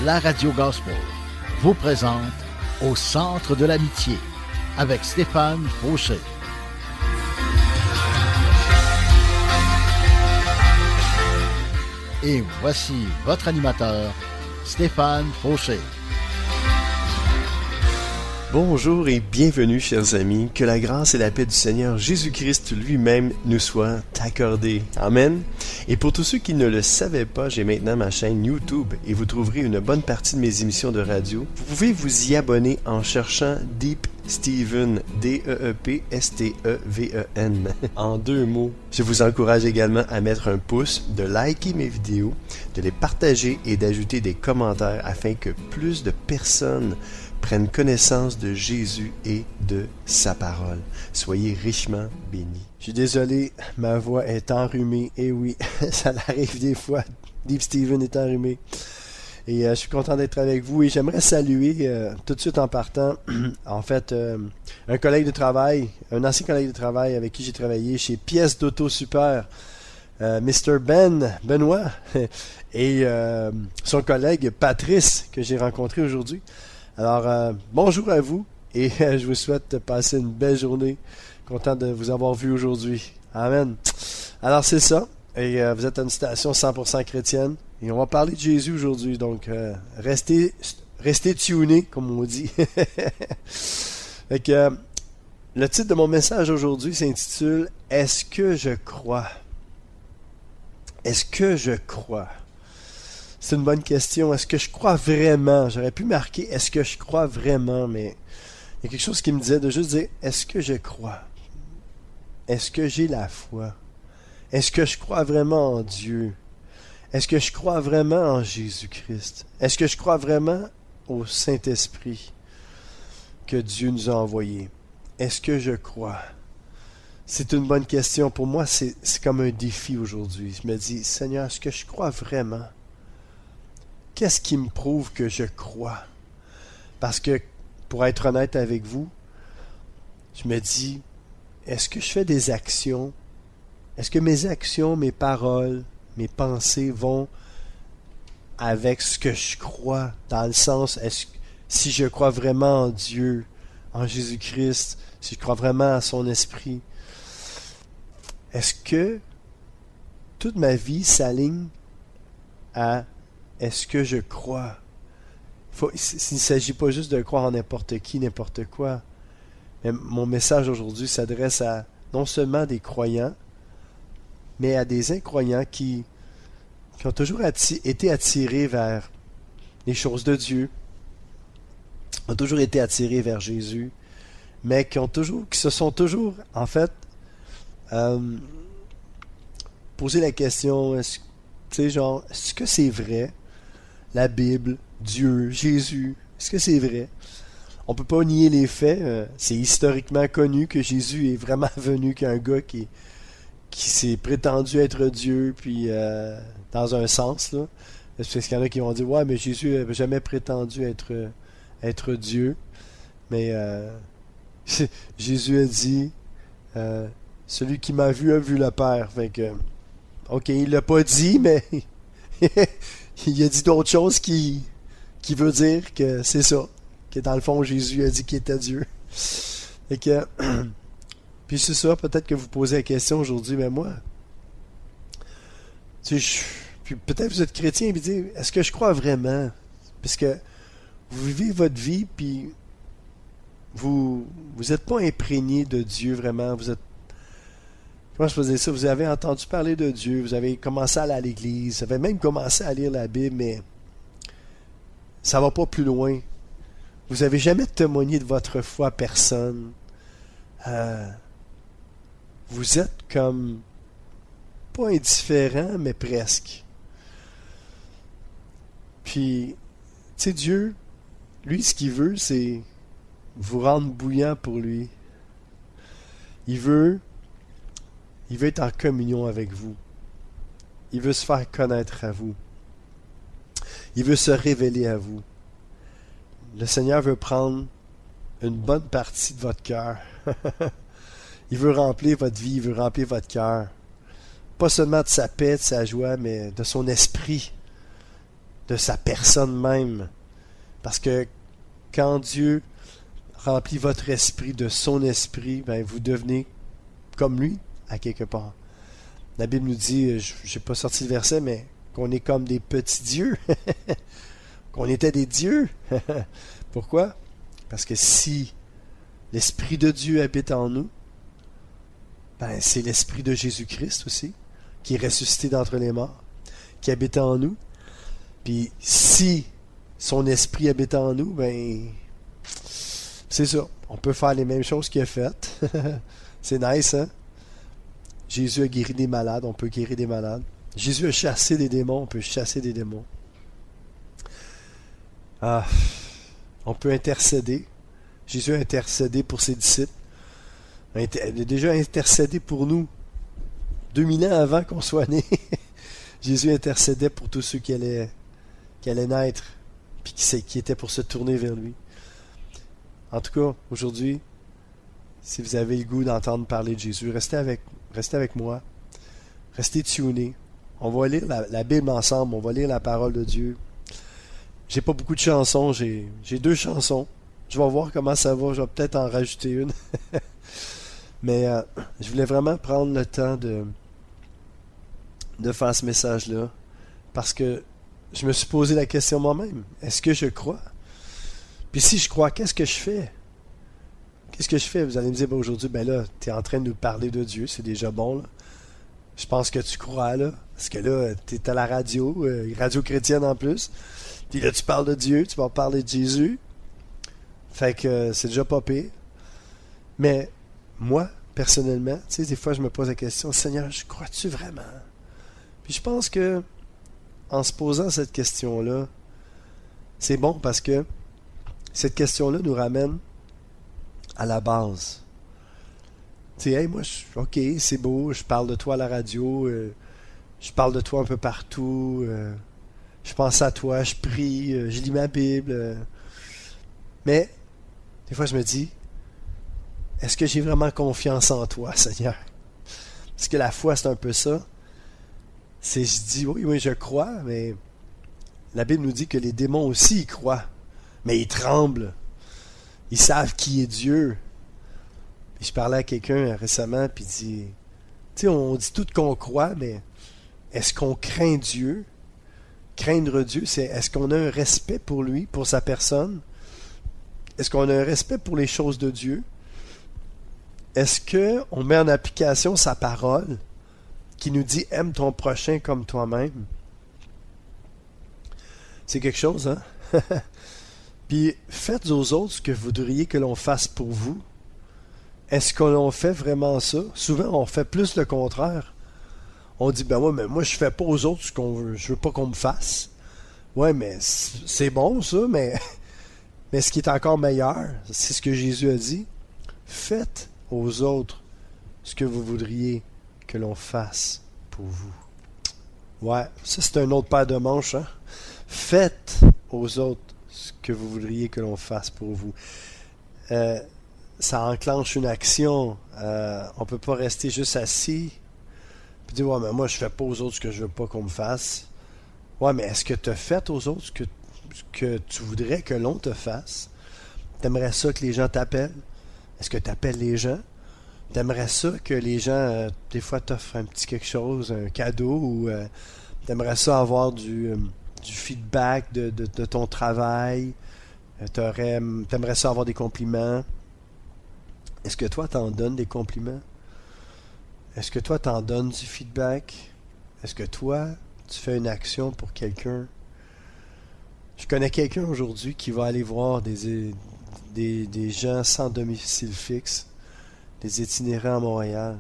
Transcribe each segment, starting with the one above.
la Radio Gospel vous présente Au centre de l'amitié avec Stéphane Fauché. Et voici votre animateur, Stéphane Fauché. Bonjour et bienvenue, chers amis. Que la grâce et la paix du Seigneur Jésus-Christ lui-même nous soient accordées. Amen. Et pour tous ceux qui ne le savaient pas, j'ai maintenant ma chaîne YouTube et vous trouverez une bonne partie de mes émissions de radio. Vous pouvez vous y abonner en cherchant Deep Steven, D-E-E-P-S-T-E-V-E-N, en 2 mots. Je vous encourage également à mettre un pouce, de liker mes vidéos, de les partager et d'ajouter des commentaires afin que plus de personnes prennent connaissance de Jésus et de sa parole. Soyez richement bénis. Je suis désolé, ma voix est enrhumée. Et oui, ça arrive des fois. Deep Steven est enrhumé. Et je suis content d'être avec vous. Et j'aimerais saluer tout de suite en partant, en fait, un collègue de travail, un ancien collègue de travail avec qui j'ai travaillé chez Pièces d'Auto Super, Mr. Benoît, et son collègue Patrice, que j'ai rencontré aujourd'hui. Alors, bonjour à vous et je vous souhaite de passer une belle journée. Content de vous avoir vu aujourd'hui. Amen. Alors, c'est ça. Et vous êtes à une station 100% chrétienne. Et on va parler de Jésus aujourd'hui. Donc, restez tunés, comme on dit. Fait que, le titre de mon message aujourd'hui s'intitule « Est-ce que je crois? » Est-ce que je crois? C'est une bonne question. Est-ce que je crois vraiment? J'aurais pu marquer « Est-ce que je crois vraiment? » Mais il y a quelque chose qui me disait de juste dire « Est-ce que je crois? Est-ce que j'ai la foi? Est-ce que je crois vraiment en Dieu? Est-ce que je crois vraiment en Jésus-Christ? Est-ce que je crois vraiment au Saint-Esprit que Dieu nous a envoyé? Est-ce que je crois? » C'est une bonne question. Pour moi, c'est comme un défi aujourd'hui. Je me dis « Seigneur, est-ce que je crois vraiment? » Qu'est-ce qui me prouve que je crois? Parce que, pour être honnête avec vous, je me dis, est-ce que je fais des actions? Est-ce que mes actions, mes paroles, mes pensées vont avec ce que je crois? Dans le sens, si je crois vraiment en Dieu, en Jésus-Christ, si je crois vraiment à son esprit, est-ce que toute ma vie s'aligne à est-ce que je crois? Il ne s'agit pas juste de croire en n'importe qui, n'importe quoi. Mais mon message aujourd'hui s'adresse à non seulement des croyants, mais à des incroyants qui ont toujours été attirés vers les choses de Dieu, ont toujours été attirés vers Jésus, mais qui se sont toujours, en fait, posé la question, est-ce que c'est vrai? La Bible, Dieu, Jésus, est-ce que c'est vrai? On peut pas nier les faits. C'est historiquement connu que Jésus est vraiment venu qu'un gars qui s'est prétendu être Dieu, puis dans un sens, là. Parce qu'il y en a qui vont dire, ouais, mais Jésus n'avait jamais prétendu être Dieu. Mais Jésus a dit, celui qui m'a vu a vu le Père. Fait que, ok, il l'a pas dit, mais il a dit d'autres choses qui veut dire que c'est ça. Que dans le fond, Jésus a dit qu'il était Dieu. Et que, puis c'est ça, peut-être que vous posez la question aujourd'hui, mais moi, puis peut-être vous êtes chrétien et vous dites, est-ce que je crois vraiment? Parce que vous vivez votre vie, puis vous n'êtes pas imprégné de Dieu vraiment. Vous êtes, comment je peux dire ça? Vous avez entendu parler de Dieu, vous avez commencé à aller à l'église, vous avez même commencé à lire la Bible, mais ça va pas plus loin. Vous n'avez jamais témoigné de votre foi à personne. Vous êtes comme, pas indifférent, mais presque. Puis, tu sais, Dieu, lui, ce qu'il veut, c'est vous rendre bouillant pour lui. Il veut être en communion avec vous. Il veut se faire connaître à vous. Il veut se révéler à vous. Le Seigneur veut prendre une bonne partie de votre cœur. Il veut remplir votre vie, il veut remplir votre cœur. Pas seulement de sa paix, de sa joie, mais de son esprit. de sa personne même. Parce que quand Dieu remplit votre esprit de son esprit, ben vous devenez comme lui, à quelque part. La Bible nous dit, j'ai pas sorti le verset, mais qu'on est comme des petits dieux. Qu'on était des dieux. Pourquoi? Parce que si l'Esprit de Dieu habite en nous, ben c'est l'Esprit de Jésus-Christ aussi, qui est ressuscité d'entre les morts, qui habite en nous. Puis si son Esprit habite en nous, ben c'est ça. On peut faire les mêmes choses qu'il a faites. C'est nice, hein? Jésus a guéri des malades, on peut guérir des malades. Jésus a chassé des démons, on peut chasser des démons. On peut intercéder. Jésus a intercédé pour ses disciples. Il a déjà intercédé pour nous. 2000 ans avant qu'on soit nés. Jésus intercédait pour tous ceux qui allaient naître, puis qui étaient pour se tourner vers lui. En tout cas, aujourd'hui, si vous avez le goût d'entendre parler de Jésus, restez avec moi. Restez tunés. On va lire la Bible ensemble. On va lire la parole de Dieu. J'ai pas beaucoup de chansons. J'ai 2 chansons. Je vais voir comment ça va. Je vais peut-être en rajouter une. Mais je voulais vraiment prendre le temps de faire ce message-là. Parce que je me suis posé la question moi-même. Est-ce que je crois? Puis si je crois, qu'est-ce que je fais? Qu'est-ce que je fais? Vous allez me dire, aujourd'hui, ben là, tu es en train de nous parler de Dieu. C'est déjà bon, là. Je pense que tu crois, là. Parce que là, tu es à la radio, radio chrétienne en plus. Puis là, tu parles de Dieu, tu vas parler de Jésus. Fait que c'est déjà pas pire. Mais moi, personnellement, tu sais, des fois, je me pose la question, Seigneur, je crois-tu vraiment? Puis je pense que en se posant cette question-là, c'est bon parce que cette question-là nous ramène à la base. Tu sais, hey, moi, ok, c'est beau, je parle de toi à la radio, je parle de toi un peu partout, je pense à toi, je prie, je lis ma Bible. Mais, des fois, je me dis, est-ce que j'ai vraiment confiance en toi, Seigneur? Parce que la foi, c'est un peu ça. Je dis, oui, je crois, mais la Bible nous dit que les démons aussi y croient. Mais ils tremblent. Ils savent qui est Dieu. Puis je parlais à quelqu'un récemment, puis il dit, tu sais, on dit tout qu'on croit, mais est-ce qu'on craint Dieu? Craindre Dieu, c'est est-ce qu'on a un respect pour lui, pour sa personne? Est-ce qu'on a un respect pour les choses de Dieu? Est-ce qu'on met en application sa parole qui nous dit « Aime ton prochain comme toi-même » ? C'est quelque chose, hein? Puis faites aux autres ce que vous voudriez que l'on fasse pour vous. Est-ce que l'on fait vraiment ça? Souvent, on fait plus le contraire. On dit, ben ouais, mais moi, je fais pas aux autres ce qu'on veut. Je veux pas qu'on me fasse. Ouais, mais c'est bon, ça, mais ce qui est encore meilleur, c'est ce que Jésus a dit. Faites aux autres ce que vous voudriez que l'on fasse pour vous. Ouais, ça, c'est un autre paire de manches, hein? Faites aux autres ce que vous voudriez que l'on fasse pour vous. Ça enclenche une action. On peut pas rester juste assis puis dire, ouais, mais moi, je fais pas aux autres ce que je veux pas qu'on me fasse. Ouais, mais est-ce que tu as fait aux autres ce que tu voudrais que l'on te fasse? T'aimerais ça que les gens t'appellent? Est-ce que tu appelles les gens? T'aimerais ça que les gens, des fois, t'offrent un petit quelque chose, un cadeau, ou t'aimerais ça avoir du feedback de ton travail? T'aimerais ça avoir des compliments? Est-ce que toi, t'en donnes des compliments? Est-ce que toi, t'en donnes du feedback? Est-ce que toi, tu fais une action pour quelqu'un? Je connais quelqu'un aujourd'hui qui va aller voir des gens sans domicile fixe, des itinérants à Montréal,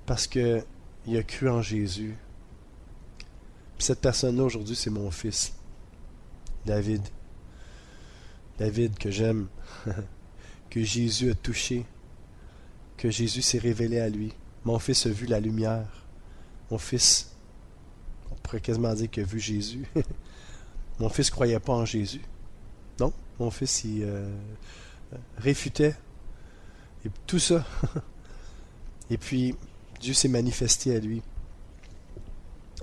parce que il a cru en Jésus. Puis cette personne-là aujourd'hui, c'est mon fils, David. David que j'aime, que Jésus a touché, que Jésus s'est révélé à lui. Mon fils a vu la lumière. Mon fils, on pourrait quasiment dire qu'il a vu Jésus. Mon fils ne croyait pas en Jésus. Non, mon fils, il réfutait. Et tout ça. Et puis, Dieu s'est manifesté à lui.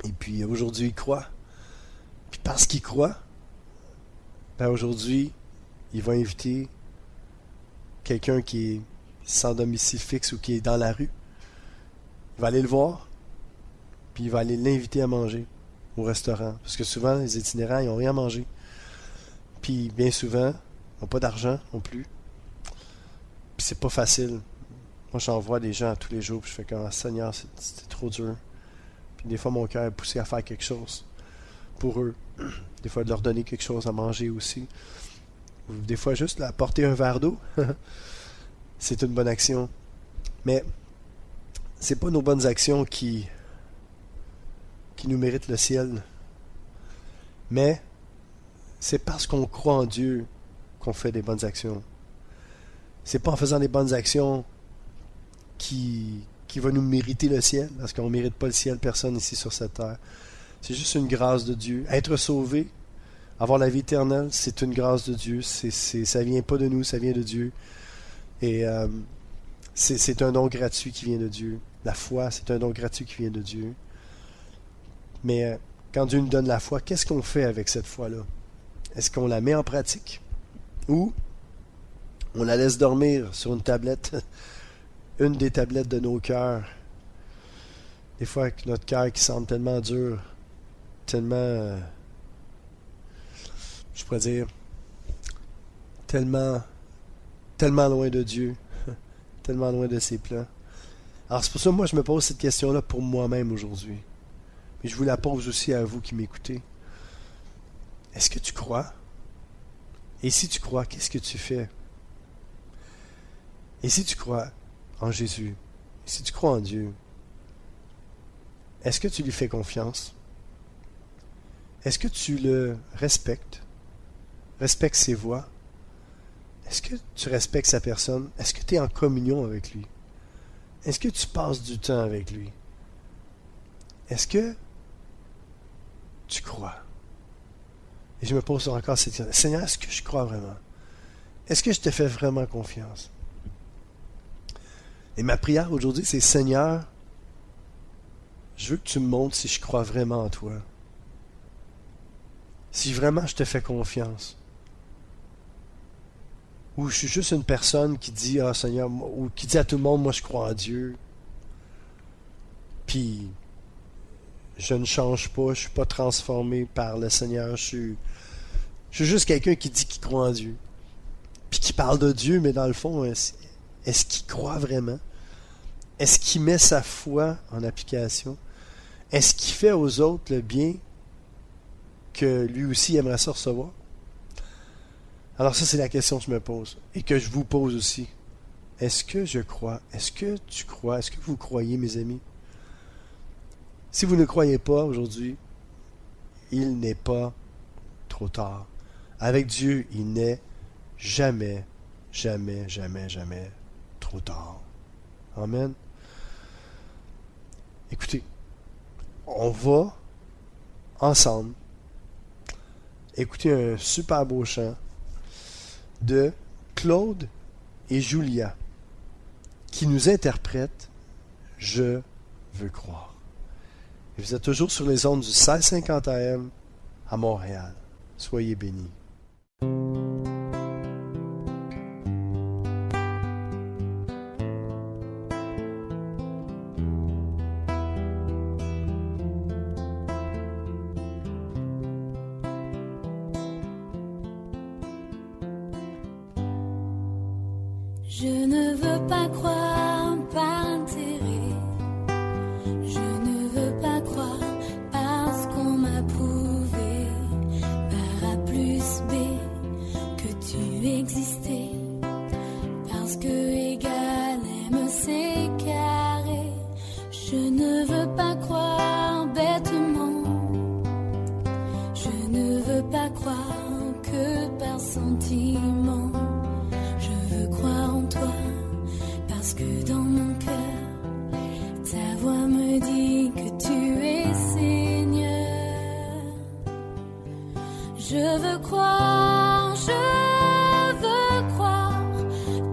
Et puis, aujourd'hui, il croit. Puis parce qu'il croit, ben aujourd'hui, il va inviter quelqu'un qui est sans domicile fixe ou qui est dans la rue. Il va aller le voir, puis il va aller l'inviter à manger au restaurant. Parce que souvent, les itinérants, ils n'ont rien à manger. Puis bien souvent, ils n'ont pas d'argent non plus. Puis c'est pas facile. Moi, j'en vois des gens tous les jours, puis je fais comme, Seigneur, c'est trop dur. Puis des fois, mon cœur est poussé à faire quelque chose pour eux. Des fois, de leur donner quelque chose à manger aussi. Ou des fois, juste leur apporter un verre d'eau. C'est une bonne action. Mais c'est pas nos bonnes actions qui nous méritent le ciel. Mais c'est parce qu'on croit en Dieu qu'on fait des bonnes actions. C'est pas en faisant des bonnes actions qui va nous mériter le ciel, parce qu'on ne mérite pas le ciel, personne ici sur cette terre. C'est juste une grâce de Dieu. Être sauvé, avoir la vie éternelle, c'est une grâce de Dieu. Ça vient pas de nous, ça vient de Dieu. Et c'est un don gratuit qui vient de Dieu. La foi, c'est un don gratuit qui vient de Dieu. Mais quand Dieu nous donne la foi, qu'est-ce qu'on fait avec cette foi-là? Est-ce qu'on la met en pratique? Ou on la laisse dormir sur une tablette, une des tablettes de nos cœurs? Des fois, avec notre cœur qui semble tellement dur, tellement, je pourrais dire, tellement loin de Dieu, tellement loin de ses plans. Alors c'est pour ça que moi je me pose cette question-là pour moi-même aujourd'hui. Mais je vous la pose aussi à vous qui m'écoutez. Est-ce que tu crois? Et si tu crois, qu'est-ce que tu fais? Et si tu crois en Jésus, et si tu crois en Dieu, est-ce que tu lui fais confiance? Est-ce que tu le respectes? Respectes ses voies? Est-ce que tu respectes sa personne? Est-ce que tu es en communion avec lui? Est-ce que tu passes du temps avec lui? Est-ce que tu crois? Et je me pose encore cette question. Seigneur, est-ce que je crois vraiment? Est-ce que je te fais vraiment confiance? Et ma prière aujourd'hui, c'est Seigneur, je veux que tu me montres si je crois vraiment en toi. Si vraiment je te fais confiance. Ou je suis juste une personne qui dit, ah Seigneur, ou qui dit à tout le monde, moi je crois en Dieu. Puis, je ne change pas, je ne suis pas transformé par le Seigneur. Je suis juste quelqu'un qui dit qu'il croit en Dieu. Puis qui parle de Dieu, mais dans le fond, est-ce qu'il croit vraiment? Est-ce qu'il met sa foi en application? Est-ce qu'il fait aux autres le bien que lui aussi aimerait ça recevoir? Alors ça, c'est la question que je me pose et que je vous pose aussi. Est-ce que je crois? Est-ce que tu crois? Est-ce que vous croyez, mes amis? Si vous ne croyez pas aujourd'hui, il n'est pas trop tard. Avec Dieu, il n'est jamais, jamais, jamais, jamais trop tard. Amen. Écoutez, on va ensemble écouter un super beau chant de Claude et Julia qui nous interprètent Je veux croire. Et vous êtes toujours sur les ondes du 1650 AM à Montréal. Soyez bénis. Je ne veux pas croire par intérêt, je ne veux pas croire parce qu'on m'a prouvé par A plus B que tu existais, parce que égal M c'est carré. Je ne veux pas croire bêtement, je ne veux pas croire que par sentiment. Je veux croire en toi, parce que dans mon cœur, ta voix me dit que tu es Seigneur. Je veux croire,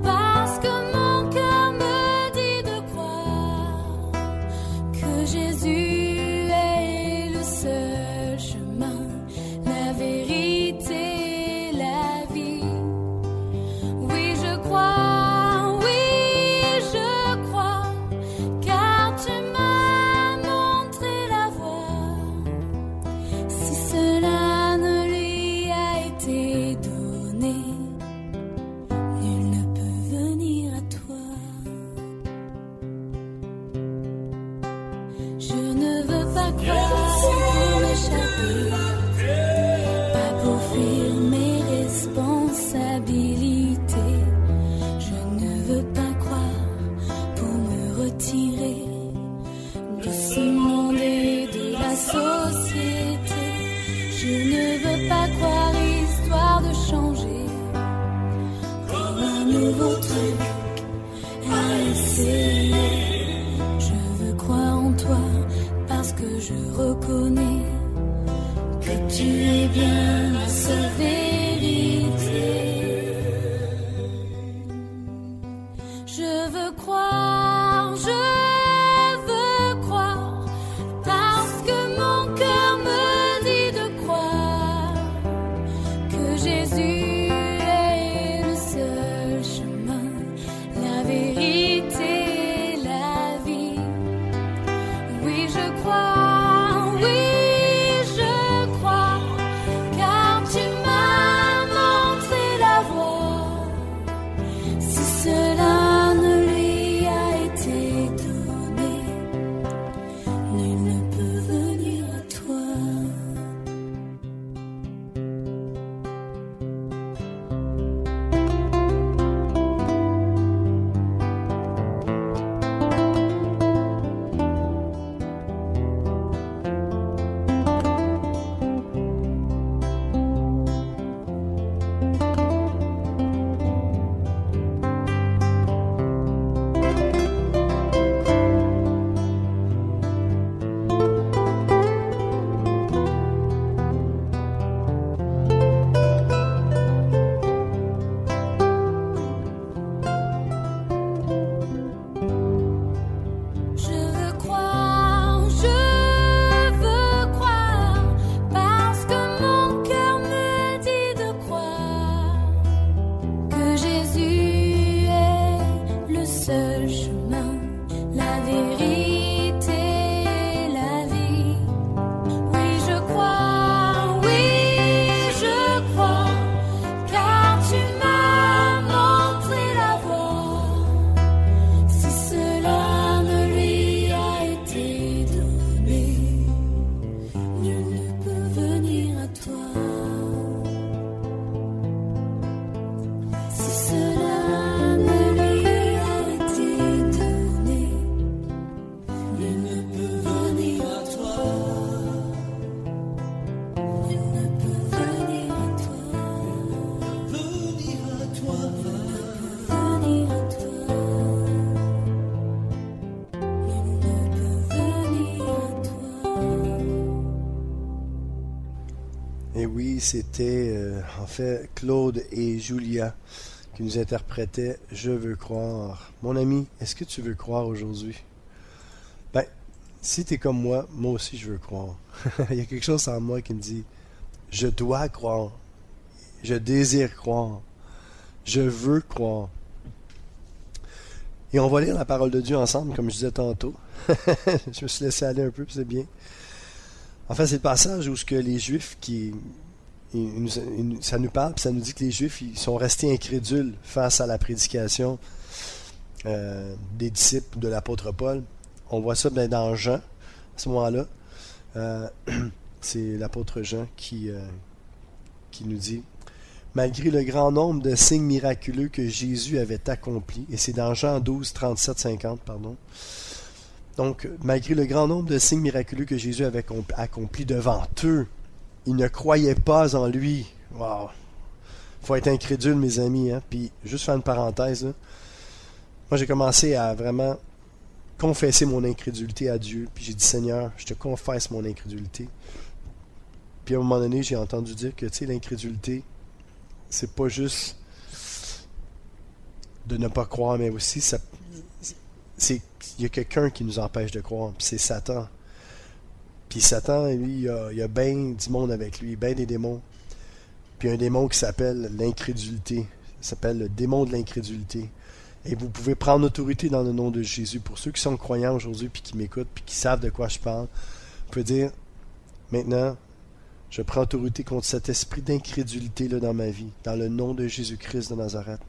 parce que mon cœur me dit de croire que Jésus est le seul chemin, société. Je ne veux pas croire histoire de changer comme un nouveau truc à essayer. Je veux croire en toi parce que je reconnais que tu es bien la seule vérité. Je veux croire, parce que mon cœur me dit de croire que Jésus est le seul chemin, la vérité, la vie. Oui, je crois, car tu m'as montré la voie. Si cela ne lui a été donné, nul ne peut venir à toi. Je veux croire, parce que mon cœur me dit de croire que Jésus est le seul chemin, la vérité, la vie. Oui, je crois, car tu m'as montré la voie. Si cela ne lui a été donné, nul ne peut venir à toi. Si cela ne lui a été donné, nul ne peut venir à toi. Nul ne peut venir à toi. Venir à toi. Venir à toi. Nul ne peut venir à toi. Et oui, c'était en fait Claude et Julia qui nous interprétaient « Je veux croire ». Mon ami, est-ce que tu veux croire aujourd'hui? Ben, si tu es comme moi aussi je veux croire. Il y a quelque chose en moi qui me dit « Je dois croire, je désire croire, je veux croire ». Et on va lire la parole de Dieu ensemble, comme je disais tantôt. Je me suis laissé aller un peu, puis c'est bien. En fait, c'est le passage où ce que les Juifs ça nous parle, puis ça nous dit que les Juifs ils sont restés incrédules face à la prédication des disciples de l'apôtre Paul. On voit ça dans Jean, à ce moment-là. C'est l'apôtre Jean qui nous dit « Malgré le grand nombre de signes miraculeux que Jésus avait accomplis, et c'est dans Jean 12, 37, 50, pardon. Donc, malgré le grand nombre de signes miraculeux que Jésus avait accomplis devant eux, ils ne croyaient pas en lui. Wow! Faut être incrédule, mes amis. Hein? Puis, juste faire une parenthèse, là. Moi, j'ai commencé à vraiment confesser mon incrédulité à Dieu. Puis j'ai dit, Seigneur, je te confesse mon incrédulité. Puis à un moment donné, j'ai entendu dire que, tu sais, l'incrédulité, c'est pas juste de ne pas croire, mais aussi, il y a quelqu'un qui nous empêche de croire, puis c'est Satan. Puis Satan, lui, il y a bien du monde avec lui, bien des démons. Puis un démon qui s'appelle l'incrédulité. Ça s'appelle le démon de l'incrédulité. Et vous pouvez prendre autorité dans le nom de Jésus. Pour ceux qui sont croyants aujourd'hui, puis qui m'écoutent, puis qui savent de quoi je parle, vous pouvez dire, maintenant, je prends autorité contre cet esprit d'incrédulité-là dans ma vie, dans le nom de Jésus-Christ de Nazareth.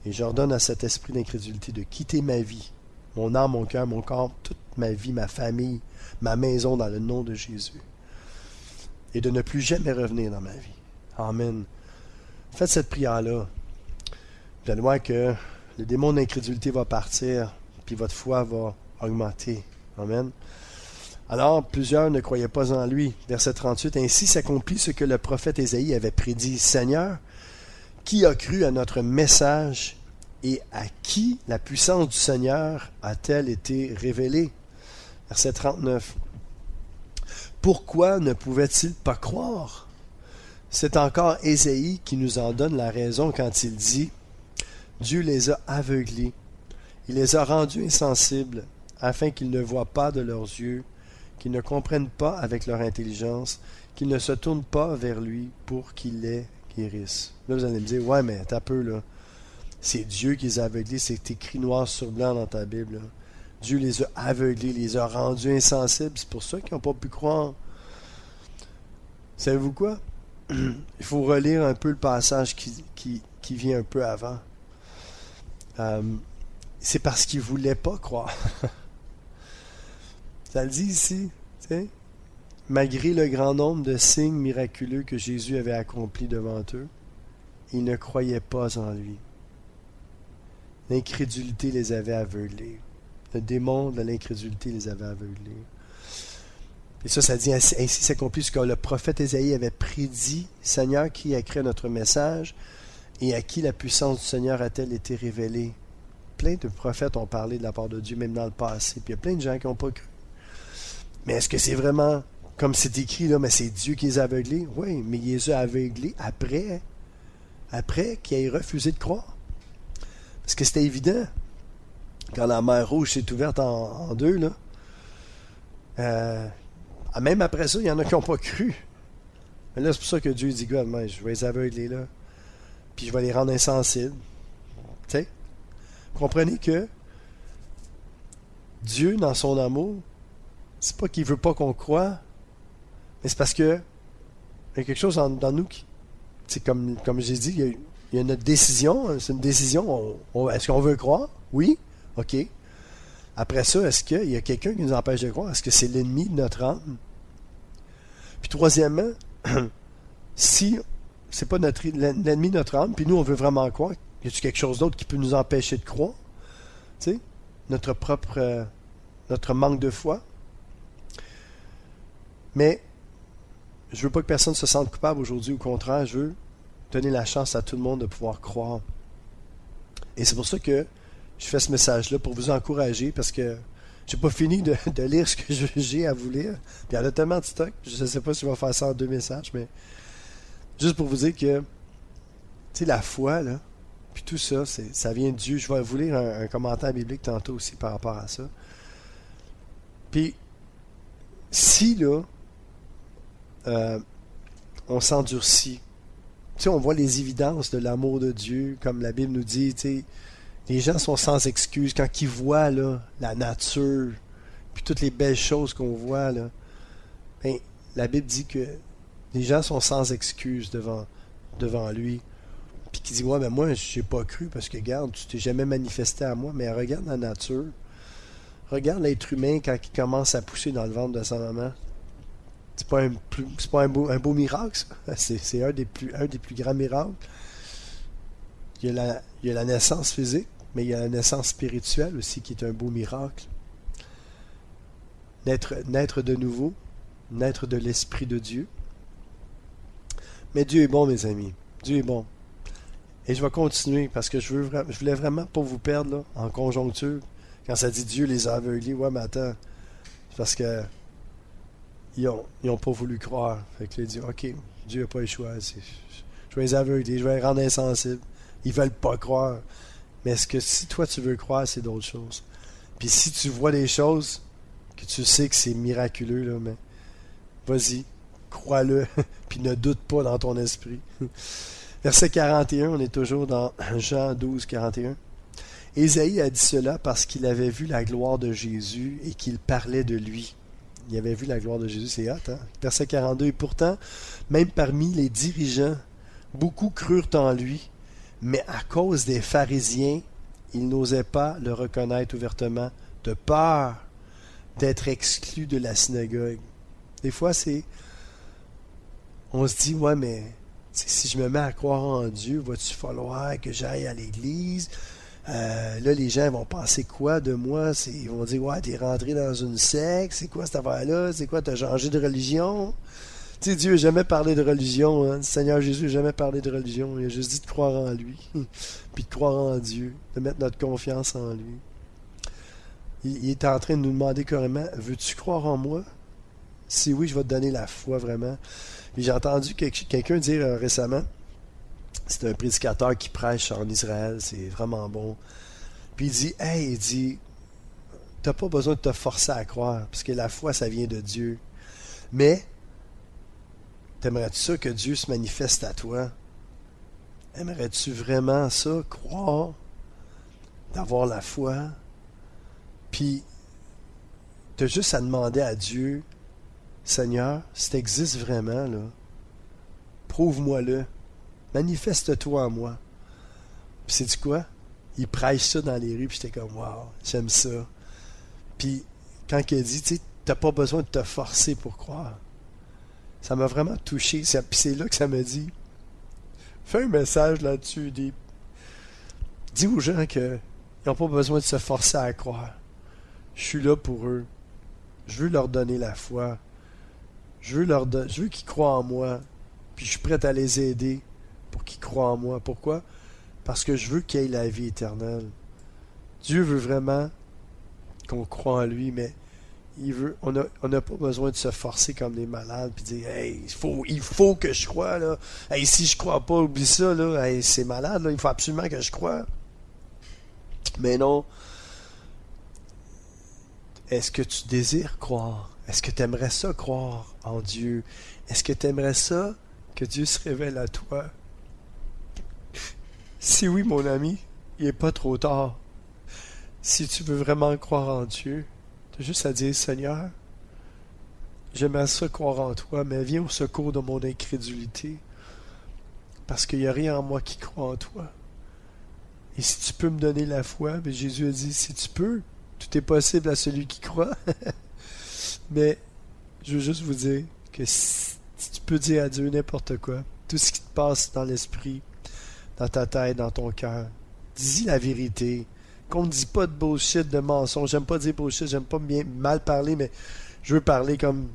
Et j'ordonne à cet esprit d'incrédulité de quitter ma vie, mon âme, mon cœur, mon corps, toute ma vie, ma famille, ma maison, dans le nom de Jésus. Et de ne plus jamais revenir dans ma vie. Amen. Faites cette prière-là. Vous allez voir que le démon d'incrédulité va partir, puis votre foi va augmenter. Amen. Alors, plusieurs ne croyaient pas en lui. Verset 38, « Ainsi s'accomplit ce que le prophète Ésaïe avait prédit. Seigneur, qui a cru à notre message et à qui la puissance du Seigneur a-t-elle été révélée? » Verset 39, « Pourquoi ne pouvait-il pas croire? » C'est encore Ésaïe qui nous en donne la raison quand il dit « Dieu les a aveuglés, il les a rendus insensibles, afin qu'ils ne voient pas de leurs yeux, qu'ils ne comprennent pas avec leur intelligence, qu'ils ne se tournent pas vers lui pour qu'il les guérisse. » Là, vous allez me dire, ouais, mais t'as peu, là. C'est Dieu qui les a aveuglés, c'est écrit noir sur blanc dans ta Bible. Là. Dieu les a aveuglés, les a rendus insensibles. C'est pour ça qu'ils n'ont pas pu croire. Savez-vous quoi? Il faut relire un peu le passage qui vient un peu avant. C'est parce qu'ils ne voulaient pas croire. Ça le dit ici, tu sais. Malgré le grand nombre de signes miraculeux que Jésus avait accomplis devant eux, ils ne croyaient pas en lui. L'incrédulité les avait aveuglés. Le démon de l'incrédulité les avait aveuglés. Et ça dit, ainsi s'accomplit ce que le prophète Ésaïe avait prédit. Seigneur, qui a créé notre message et à qui la puissance du Seigneur a-t-elle été révélée? Plein de prophètes ont parlé de la part de Dieu, même dans le passé. Puis il y a plein de gens qui n'ont pas cru. Mais est-ce que c'est vraiment, comme c'est écrit là, mais c'est Dieu qui les a aveuglés? Oui, mais il les a aveuglés après qu'ils aient refusé de croire. Parce que c'était évident. Quand la mer Rouge s'est ouverte en deux, là, même après ça, il y en a qui n'ont pas cru. Mais là, c'est pour ça que Dieu dit, God, je vais les aveugler là. Puis je vais les rendre insensibles. Tu sais? Comprenez que Dieu, dans son amour, c'est pas qu'il veut pas qu'on croie, mais c'est parce que il y a quelque chose dans nous qui, c'est comme j'ai dit, il y a notre décision, c'est une décision. Est-ce qu'on veut croire? Oui? OK. Après ça, est-ce qu'il y a quelqu'un qui nous empêche de croire? Est-ce que c'est l'ennemi de notre âme? Puis troisièmement, si c'est pas l'ennemi de notre âme, puis nous on veut vraiment croire, y a-t-il quelque chose d'autre qui peut nous empêcher de croire? Tu sais, notre manque de foi. Mais je veux pas que personne se sente coupable aujourd'hui. Au contraire, je veux donner la chance à tout le monde de pouvoir croire. Et c'est pour ça que je fais ce message-là, pour vous encourager, parce que j'ai pas fini de lire ce que j'ai à vous lire. Puis il y en a tellement de stock, je ne sais pas si je vais faire ça en 2 messages, mais juste pour vous dire que, tu sais, la foi, là, puis tout ça, ça vient de Dieu. Je vais vous lire un commentaire biblique tantôt aussi par rapport à ça. Puis, si, là, on s'endurcit, tu sais, on voit les évidences de l'amour de Dieu, comme la Bible nous dit, tu sais, les gens sont sans excuse quand ils voient là, la nature, puis toutes les belles choses qu'on voit, là. Ben, la Bible dit que les gens sont sans excuse devant lui. Puis qui dit, ouais, ben moi, je n'ai pas cru parce que, regarde, tu t'es jamais manifesté à moi, mais regarde la nature. Regarde l'être humain quand il commence à pousser dans le ventre de sa maman. C'est pas un beau miracle, ça. C'est un des plus grands miracles. Il y a la naissance physique, mais il y a la naissance spirituelle aussi qui est un beau miracle. Naître de nouveau, naître de l'Esprit de Dieu. Mais Dieu est bon, mes amis. Dieu est bon. Et je vais continuer parce que je voulais vraiment pas vous perdre là, en conjoncture. Quand ça dit Dieu les a aveuglés, ouais, mais attends, c'est parce que ils ont pas voulu croire. Fait que là, il dit, OK, Dieu n'a pas le choix. Je vais les aveugler, je vais les rendre insensibles. Ils veulent pas croire. Mais est-ce que si toi tu veux croire, c'est d'autres choses. Puis si tu vois des choses que tu sais que c'est miraculeux, là, mais vas-y, crois-le, puis ne doute pas dans ton esprit. Verset 41, on est toujours dans Jean 12, 41. Ésaïe a dit cela parce qu'il avait vu la gloire de Jésus et qu'il parlait de lui. Il avait vu la gloire de Jésus, c'est hot, hein? Verset 42, et pourtant, même parmi les dirigeants, beaucoup crurent en lui, mais à cause des pharisiens, ils n'osaient pas le reconnaître ouvertement, de peur d'être exclus de la synagogue. Des fois, on se dit, ouais, mais si je me mets à croire en Dieu, va-tu falloir que j'aille à l'église? Là, les gens vont penser quoi de moi? Ils vont dire, ouais, t'es rentré dans une secte, c'est quoi cette affaire-là? C'est quoi, t'as changé de religion? Tu sais, Dieu n'a jamais parlé de religion, hein? Le Seigneur Jésus n'a jamais parlé de religion. Il a juste dit de croire en lui, puis de croire en Dieu, de mettre notre confiance en lui. Il est en train de nous demander carrément, veux-tu croire en moi? Si oui, je vais te donner la foi, vraiment. Puis j'ai entendu quelqu'un dire récemment, c'est un prédicateur qui prêche en Israël, c'est vraiment bon. Puis il dit, t'as pas besoin de te forcer à croire, parce que la foi, ça vient de Dieu. Mais, t'aimerais-tu ça que Dieu se manifeste à toi? Aimerais-tu vraiment ça, croire, d'avoir la foi? Puis, t'as juste à demander à Dieu, Seigneur, si t'existes vraiment, là, prouve-moi-le. Manifeste-toi en moi. Puis sais-tu quoi? Il prêche ça dans les rues, puis j'étais comme, wow, j'aime ça. Puis quand il a dit, tu sais, t'as pas besoin de te forcer pour croire. Ça m'a vraiment touché. Puis c'est là que ça me dit, fais un message là-dessus. Dis aux gens qu'ils n'ont pas besoin de se forcer à croire. Je suis là pour eux. Je veux leur donner la foi. Je veux qu'ils croient en moi. Puis je suis prêt à les aider pour qu'ils croient en moi. Pourquoi? Parce que je veux qu'ils aient la vie éternelle. Dieu veut vraiment qu'on croit en lui, mais on n'a pas besoin de se forcer comme des malades puis dire hey, il faut que je croie là. Hey, si je crois pas, oublie ça là. Hey, c'est malade là, il faut absolument que je croie. Mais non. Est-ce que tu désires croire? Est-ce que tu aimerais ça croire en Dieu? Est-ce que tu aimerais ça que Dieu se révèle à toi? Si oui, mon ami, il n'est pas trop tard. Si tu veux vraiment croire en Dieu, tu as juste à dire, Seigneur, j'aimerais ça croire en toi, mais viens au secours de mon incrédulité, parce qu'il n'y a rien en moi qui croit en toi. Et si tu peux me donner la foi, mais Jésus a dit, si tu peux, tout est possible à celui qui croit. Mais je veux juste vous dire que si tu peux dire à Dieu n'importe quoi, tout ce qui te passe dans l'esprit, dans ta tête, dans ton cœur, dis la vérité. Qu'on ne dit pas de bullshit, de mensonge. J'aime pas dire bullshit, j'aime pas mal parler, mais je veux parler comme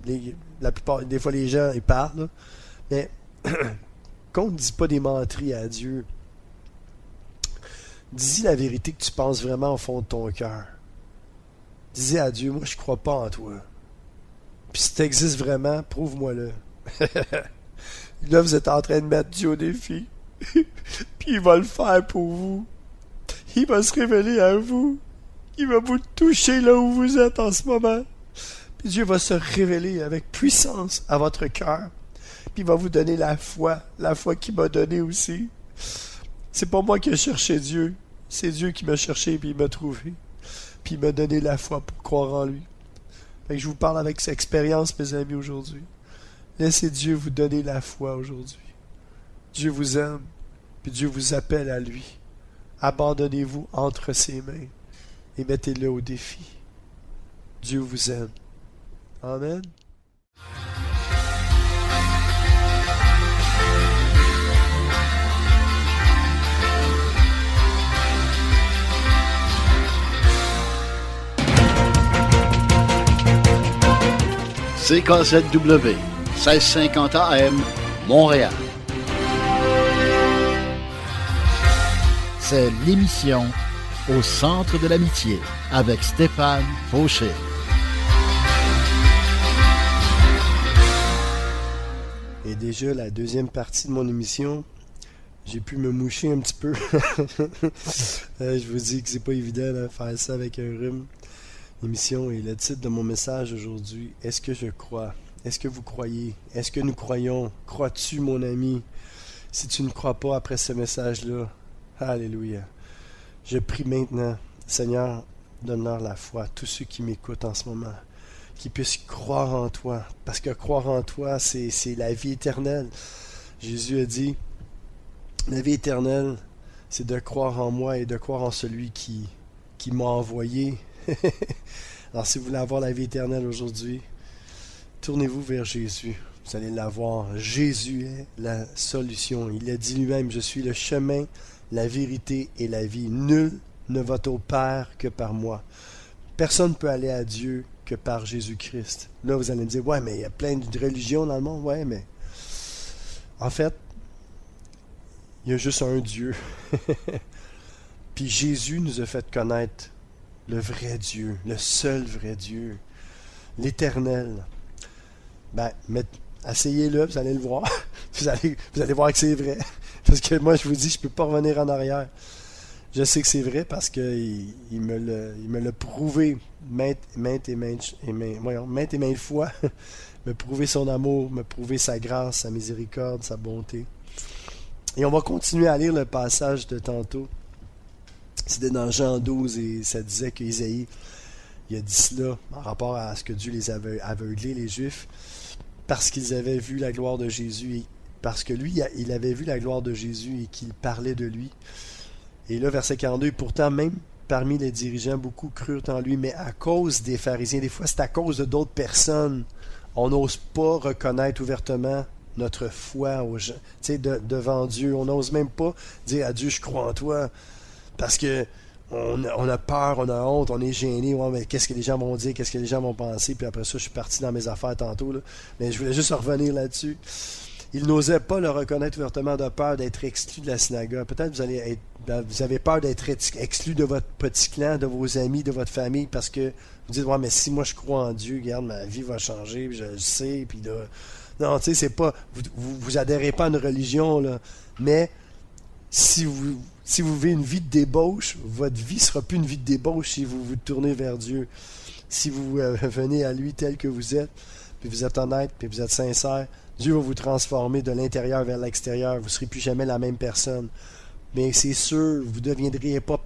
la plupart, des fois les gens ils parlent. Là. Mais qu'on ne dit pas des menteries à Dieu. Dis la vérité que tu penses vraiment au fond de ton cœur. Dis à Dieu, moi je crois pas en toi. Puis si tu existes vraiment, prouve-moi-le. Là, vous êtes en train de mettre Dieu au défi. Puis il va le faire pour vous. Il va se révéler à vous. Il va vous toucher là où vous êtes en ce moment. Puis Dieu va se révéler avec puissance à votre cœur. Puis il va vous donner la foi qu'il m'a donnée aussi. C'est pas moi qui ai cherché Dieu. C'est Dieu qui m'a cherché puis il m'a trouvé. Puis il m'a donné la foi pour croire en lui. Fait que je vous parle avec cette expérience, mes amis, aujourd'hui. Laissez Dieu vous donner la foi aujourd'hui. Dieu vous aime, puis Dieu vous appelle à lui. Abandonnez-vous entre ses mains et mettez-le au défi. Dieu vous aime. Amen. CKZW 1650 AM, Montréal. C'est l'émission Au centre de l'amitié avec Stéphane Fauché. Et déjà, la deuxième partie de mon émission, j'ai pu me moucher un petit peu. Je vous dis que c'est pas évident de faire ça avec un rhume. L'émission et le titre de mon message aujourd'hui, est-ce que je crois? Est-ce que vous croyez? Est-ce que nous croyons? Crois-tu, mon ami? Si tu ne crois pas après ce message-là, alléluia. Je prie maintenant, Seigneur, donne-leur la foi, tous ceux qui m'écoutent en ce moment, qui puissent croire en toi, parce que croire en toi, c'est la vie éternelle. Jésus a dit, la vie éternelle, c'est de croire en moi et de croire en celui qui m'a envoyé. Alors si vous voulez avoir la vie éternelle aujourd'hui, tournez-vous vers Jésus. Vous allez l'avoir. Jésus est la solution. Il a dit lui-même, je suis le chemin, la vérité et la vie. Nul ne va au Père que par moi. Personne ne peut aller à Dieu que par Jésus-Christ. Là, vous allez me dire, ouais, mais il y a plein de religions dans le monde. Ouais, mais en fait, il y a juste un Dieu. Puis Jésus nous a fait connaître le vrai Dieu, le seul vrai Dieu, l'Éternel. Asseyez-le, vous allez le voir. Vous allez voir que c'est vrai. Parce que moi, je vous dis, je ne peux pas revenir en arrière. Je sais que c'est vrai parce qu'il me l'a prouvé maintes et maintes fois. Me prouver son amour, me prouver sa grâce, sa miséricorde, sa bonté. Et on va continuer à lire le passage de tantôt. C'était dans Jean 12 et ça disait qu'Ésaïe, il a dit cela en rapport à ce que Dieu les avait aveuglés, les Juifs, parce qu'ils avaient vu la gloire de Jésus, et parce que lui, il avait vu la gloire de Jésus et qu'il parlait de lui. Et là, verset 42, pourtant même parmi les dirigeants, beaucoup crurent en lui, mais à cause des pharisiens, des fois c'est à cause de d'autres personnes, on n'ose pas reconnaître ouvertement notre foi aux gens, devant Dieu. On n'ose même pas dire à Dieu, je crois en toi, parce que on a peur, on a honte, on est gêné. Ouais, mais qu'est-ce que les gens vont dire, qu'est-ce que les gens vont penser? Puis après ça, je suis parti dans mes affaires tantôt, là. Mais je voulais juste revenir là-dessus. Ils n'osaient pas le reconnaître ouvertement de peur d'être exclus de la synagogue. Peut-être vous avez peur d'être exclus de votre petit clan, de vos amis, de votre famille, parce que vous dites, ouais, mais si moi je crois en Dieu, regarde, ma vie va changer, puis je le sais, puis là... Non, tu sais, c'est pas... Vous adhérez pas à une religion, là, mais si vous vivez une vie de débauche, votre vie sera plus une vie de débauche si vous vous tournez vers Dieu. Si vous venez à lui tel que vous êtes, puis vous êtes honnête, puis vous êtes sincère, Dieu va vous transformer de l'intérieur vers l'extérieur. Vous ne serez plus jamais la même personne. Mais c'est sûr, vous n'allez pas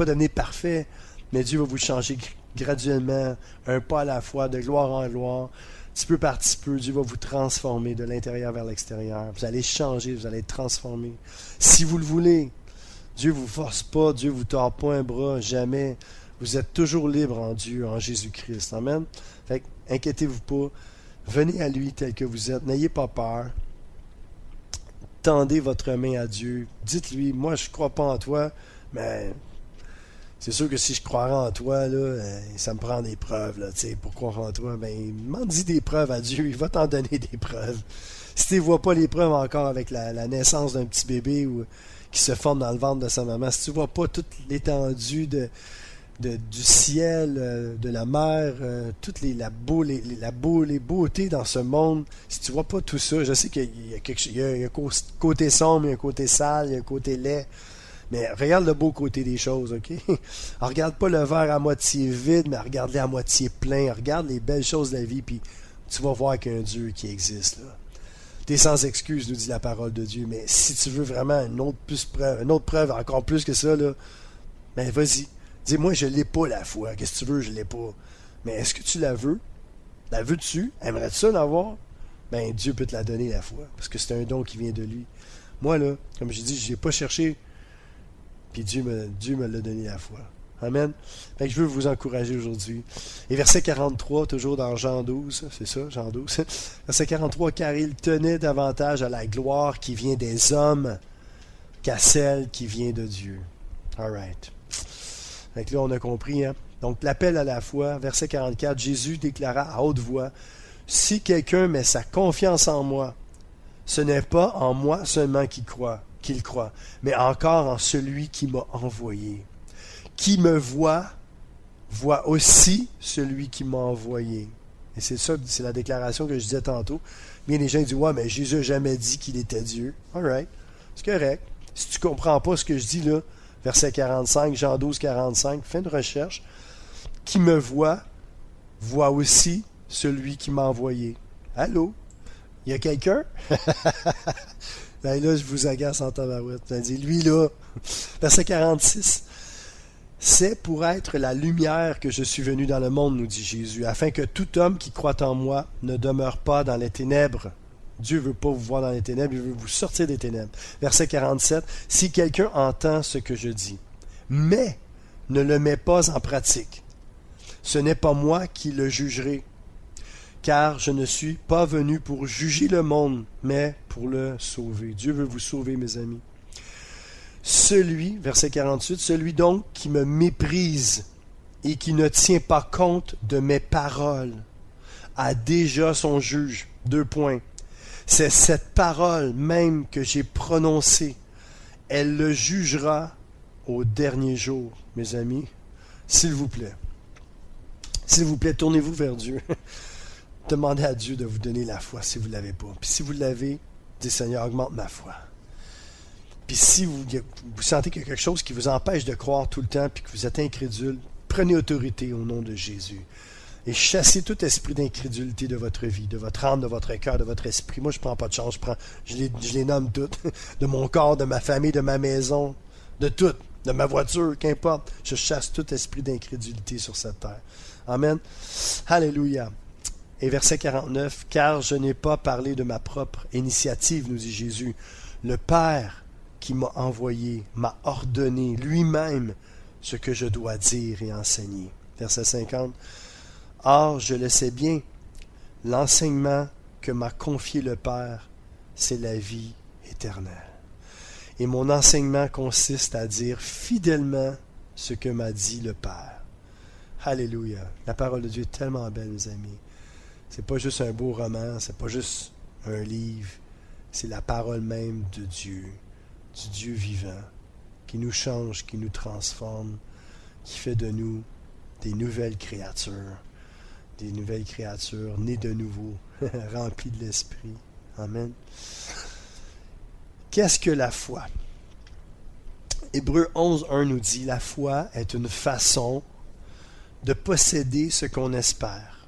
devenir parfait, mais Dieu va vous changer graduellement, un pas à la fois, de gloire en gloire, petit peu par petit peu. Dieu va vous transformer de l'intérieur vers l'extérieur. Vous allez changer, vous allez être transformé. Si vous le voulez, Dieu ne vous force pas, Dieu ne vous tord pas un bras, jamais. Vous êtes toujours libre en Dieu, en Jésus-Christ. Amen. Fait que, inquiétez-vous pas. Venez à lui tel que vous êtes. N'ayez pas peur. Tendez votre main à Dieu. Dites-lui, moi je ne crois pas en toi, mais c'est sûr que si je croirais en toi, là, ça me prend des preuves là, pour croire en toi. Ben, demande-y des preuves à Dieu. Il va t'en donner des preuves. Si tu ne vois pas les preuves encore avec la naissance d'un petit bébé qui se forme dans le ventre de sa maman, si tu ne vois pas toute l'étendue du ciel, de la mer, toutes les beautés dans ce monde, si tu vois pas tout ça, je sais qu'il y a un côté sombre, il y a un côté sale, il y a un côté laid, mais regarde le beau côté des choses, ok? Alors, regarde pas le verre à moitié vide, mais regarde-le à moitié plein, regarde les belles choses de la vie, puis tu vas voir qu'il y a un Dieu qui existe, là. T'es sans excuse, nous dit la parole de Dieu, mais si tu veux vraiment une autre preuve, encore plus que ça, là, ben vas-y. Dis, moi, je l'ai pas la foi. Qu'est-ce que tu veux, je l'ai pas. Mais est-ce que tu la veux? La veux-tu? Aimerais-tu ça l'avoir? Ben, Dieu peut te la donner, la foi. Parce que c'est un don qui vient de lui. Moi, là, comme je dis, je n'ai pas cherché. Puis Dieu me l'a donné, la foi. Amen. Fait que je veux vous encourager aujourd'hui. Et verset 43, toujours dans Jean 12, c'est ça, Jean 12. Verset 43, car il tenait davantage à la gloire qui vient des hommes qu'à celle qui vient de Dieu. All right. Donc là, on a compris. Hein? Donc, l'appel à la foi, verset 44, Jésus déclara à haute voix, « Si quelqu'un met sa confiance en moi, ce n'est pas en moi seulement qu'il croit, mais encore en celui qui m'a envoyé. Qui me voit aussi celui qui m'a envoyé. » Et c'est ça, c'est la déclaration que je disais tantôt. Bien, les gens disent, « Ouais, mais Jésus n'a jamais dit qu'il était Dieu. » All right, c'est correct. Si tu ne comprends pas ce que je dis là, verset 45, Jean 12, 45, fais une recherche. Qui me voit aussi celui qui m'a envoyé. Allô? Il y a quelqu'un? Ben là, je vous agace en tabarouette. Ben, dit, lui là, verset 46, c'est pour être la lumière que je suis venu dans le monde, nous dit Jésus, afin que tout homme qui croit en moi ne demeure pas dans les ténèbres. Dieu ne veut pas vous voir dans les ténèbres, il veut vous sortir des ténèbres. Verset 47, si quelqu'un entend ce que je dis, mais ne le met pas en pratique, ce n'est pas moi qui le jugerai, car je ne suis pas venu pour juger le monde, mais pour le sauver. Dieu veut vous sauver, mes amis. Celui, verset 48, celui donc qui me méprise et qui ne tient pas compte de mes paroles a déjà son juge. 2 points. C'est cette parole même que j'ai prononcée. Elle le jugera au dernier jour, mes amis. S'il vous plaît. S'il vous plaît, tournez-vous vers Dieu. Demandez à Dieu de vous donner la foi si vous ne l'avez pas. Puis si vous l'avez, dites Seigneur, augmente ma foi. Puis si vous sentez qu'il y a quelque chose qui vous empêche de croire tout le temps puis que vous êtes incrédule, prenez autorité au nom de Jésus. Et chassez tout esprit d'incrédulité de votre vie, de votre âme, de votre cœur, de votre esprit. Moi, je ne prends pas de chance, je les nomme toutes. De mon corps, de ma famille, de ma maison, de tout, de ma voiture, qu'importe. Je chasse tout esprit d'incrédulité sur cette terre. Amen. Alléluia. Et verset 49, « Car je n'ai pas parlé de ma propre initiative, nous dit Jésus. Le Père qui m'a envoyé m'a ordonné lui-même ce que je dois dire et enseigner. » Verset 50, « Or, je le sais bien, l'enseignement que m'a confié le Père, c'est la vie éternelle. Et mon enseignement consiste à dire fidèlement ce que m'a dit le Père. » Alléluia. La parole de Dieu est tellement belle, mes amis. C'est pas juste un beau roman, c'est pas juste un livre, c'est la parole même de Dieu, du Dieu vivant, qui nous change, qui nous transforme, qui fait de nous des nouvelles créatures nées de nouveau, remplies de l'Esprit. Amen. Qu'est-ce que la foi? Hébreux 11.1 nous dit, la foi est une façon de posséder ce qu'on espère.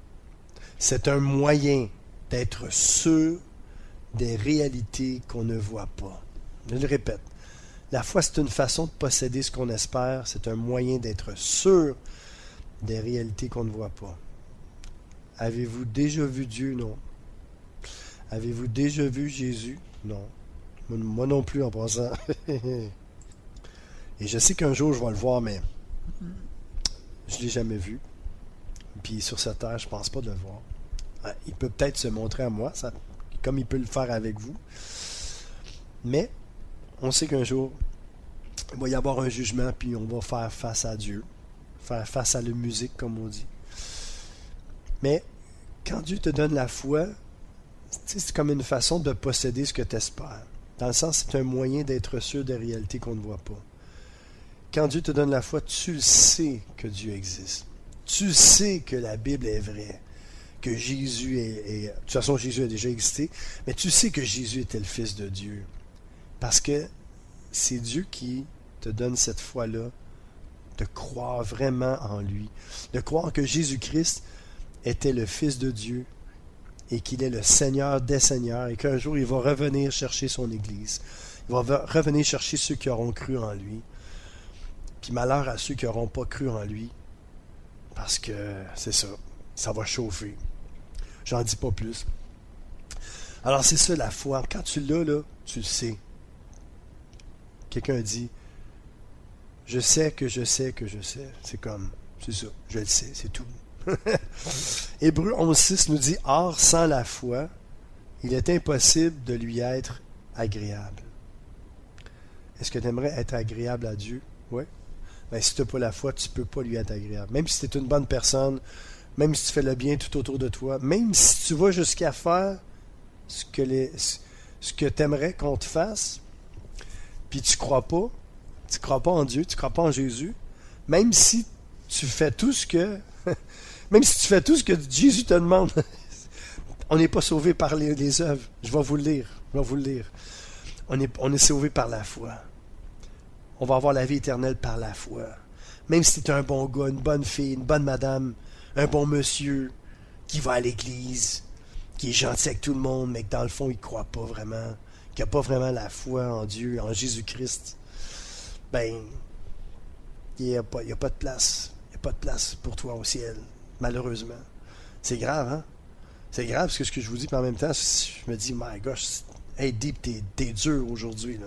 C'est un moyen d'être sûr des réalités qu'on ne voit pas. Je le répète. La foi, c'est une façon de posséder ce qu'on espère. C'est un moyen d'être sûr des réalités qu'on ne voit pas. Avez-vous déjà vu Dieu? Non. Avez-vous déjà vu Jésus? Non. Moi non plus en passant. Et je sais qu'un jour je vais le voir, mais je ne l'ai jamais vu. Puis sur cette terre, je ne pense pas de le voir. Il peut peut-être se montrer à moi, comme il peut le faire avec vous. Mais on sait qu'un jour, il va y avoir un jugement, puis on va faire face à Dieu. Faire face à la musique, comme on dit. Mais quand Dieu te donne la foi, c'est comme une façon de posséder ce que tu espères. Dans le sens, c'est un moyen d'être sûr des réalités qu'on ne voit pas. Quand Dieu te donne la foi, tu le sais que Dieu existe. Tu sais que la Bible est vraie. Que Jésus est... De toute façon, Jésus a déjà existé. Mais tu sais que Jésus était le Fils de Dieu. Parce que c'est Dieu qui te donne cette foi-là, de croire vraiment en lui. De croire que Jésus-Christ était le Fils de Dieu et qu'il est le Seigneur des Seigneurs et qu'un jour il va revenir chercher son Église. Il va revenir chercher ceux qui auront cru en lui. Puis malheur à ceux qui n'auront pas cru en lui, parce que c'est ça, ça va chauffer. J'en dis pas plus. Alors c'est ça la foi. Quand tu l'as, là, tu le sais. Quelqu'un dit, je sais que je sais que je sais. C'est comme, c'est ça, je le sais, c'est tout. Hébreux 11.6 nous dit, or sans la foi, il est impossible de lui être agréable. Est-ce que tu aimerais être agréable à Dieu? Oui. Ben, si tu n'as pas la foi, tu ne peux pas lui être agréable. Même si tu es une bonne personne, même si tu fais le bien tout autour de toi, même si tu vas jusqu'à faire ce que tu aimerais qu'on te fasse, puis tu ne crois pas en Dieu, tu ne crois pas en Jésus, même si tu fais tout ce que Jésus te demande, on n'est pas sauvé par les œuvres. Je vais vous le lire. On est sauvé par la foi. On va avoir la vie éternelle par la foi. Même si tu es un bon gars, une bonne fille, une bonne madame, un bon monsieur, qui va à l'église, qui est gentil avec tout le monde, mais que dans le fond, il ne croit pas vraiment, qui n'a pas vraiment la foi en Dieu, en Jésus-Christ, ben, il n'y a pas de place. Il n'y a pas de place pour toi au ciel, malheureusement. C'est grave, hein? C'est grave, parce que ce que je vous dis, mais en même temps, je me dis, my gosh, hey, Deep, t'es dur aujourd'hui, là.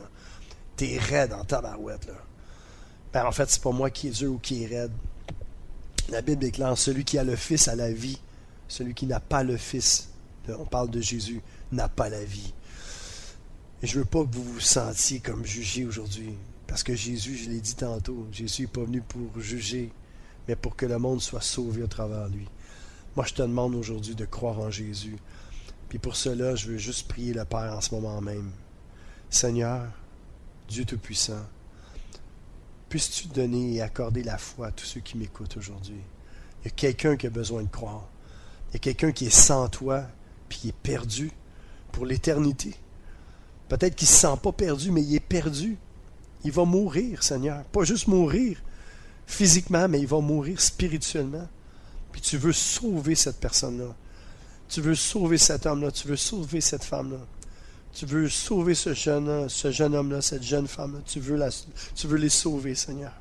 T'es raide en tabarouette, là. Ben, en fait, c'est pas moi qui est dur ou qui est raide. La Bible est claire, celui qui a le Fils a la vie. Celui qui n'a pas le Fils, on parle de Jésus, n'a pas la vie. Et je veux pas que vous vous sentiez comme jugé aujourd'hui. Parce que Jésus, je l'ai dit tantôt, Jésus n'est pas venu pour juger, mais pour que le monde soit sauvé au travers de lui. Moi, je te demande aujourd'hui de croire en Jésus. Puis pour cela, je veux juste prier le Père en ce moment même. Seigneur, Dieu Tout-Puissant, puisses-tu donner et accorder la foi à tous ceux qui m'écoutent aujourd'hui? Il y a quelqu'un qui a besoin de croire. Il y a quelqu'un qui est sans toi, puis qui est perdu pour l'éternité. Peut-être qu'il ne se sent pas perdu, mais il est perdu. Il va mourir, Seigneur. Pas juste mourir physiquement, mais il va mourir spirituellement. Puis tu veux sauver cette personne-là. Tu veux sauver cet homme-là. Tu veux sauver cette femme-là. Tu veux sauver ce jeune homme-là, cette jeune femme-là. Tu veux les sauver, Seigneur.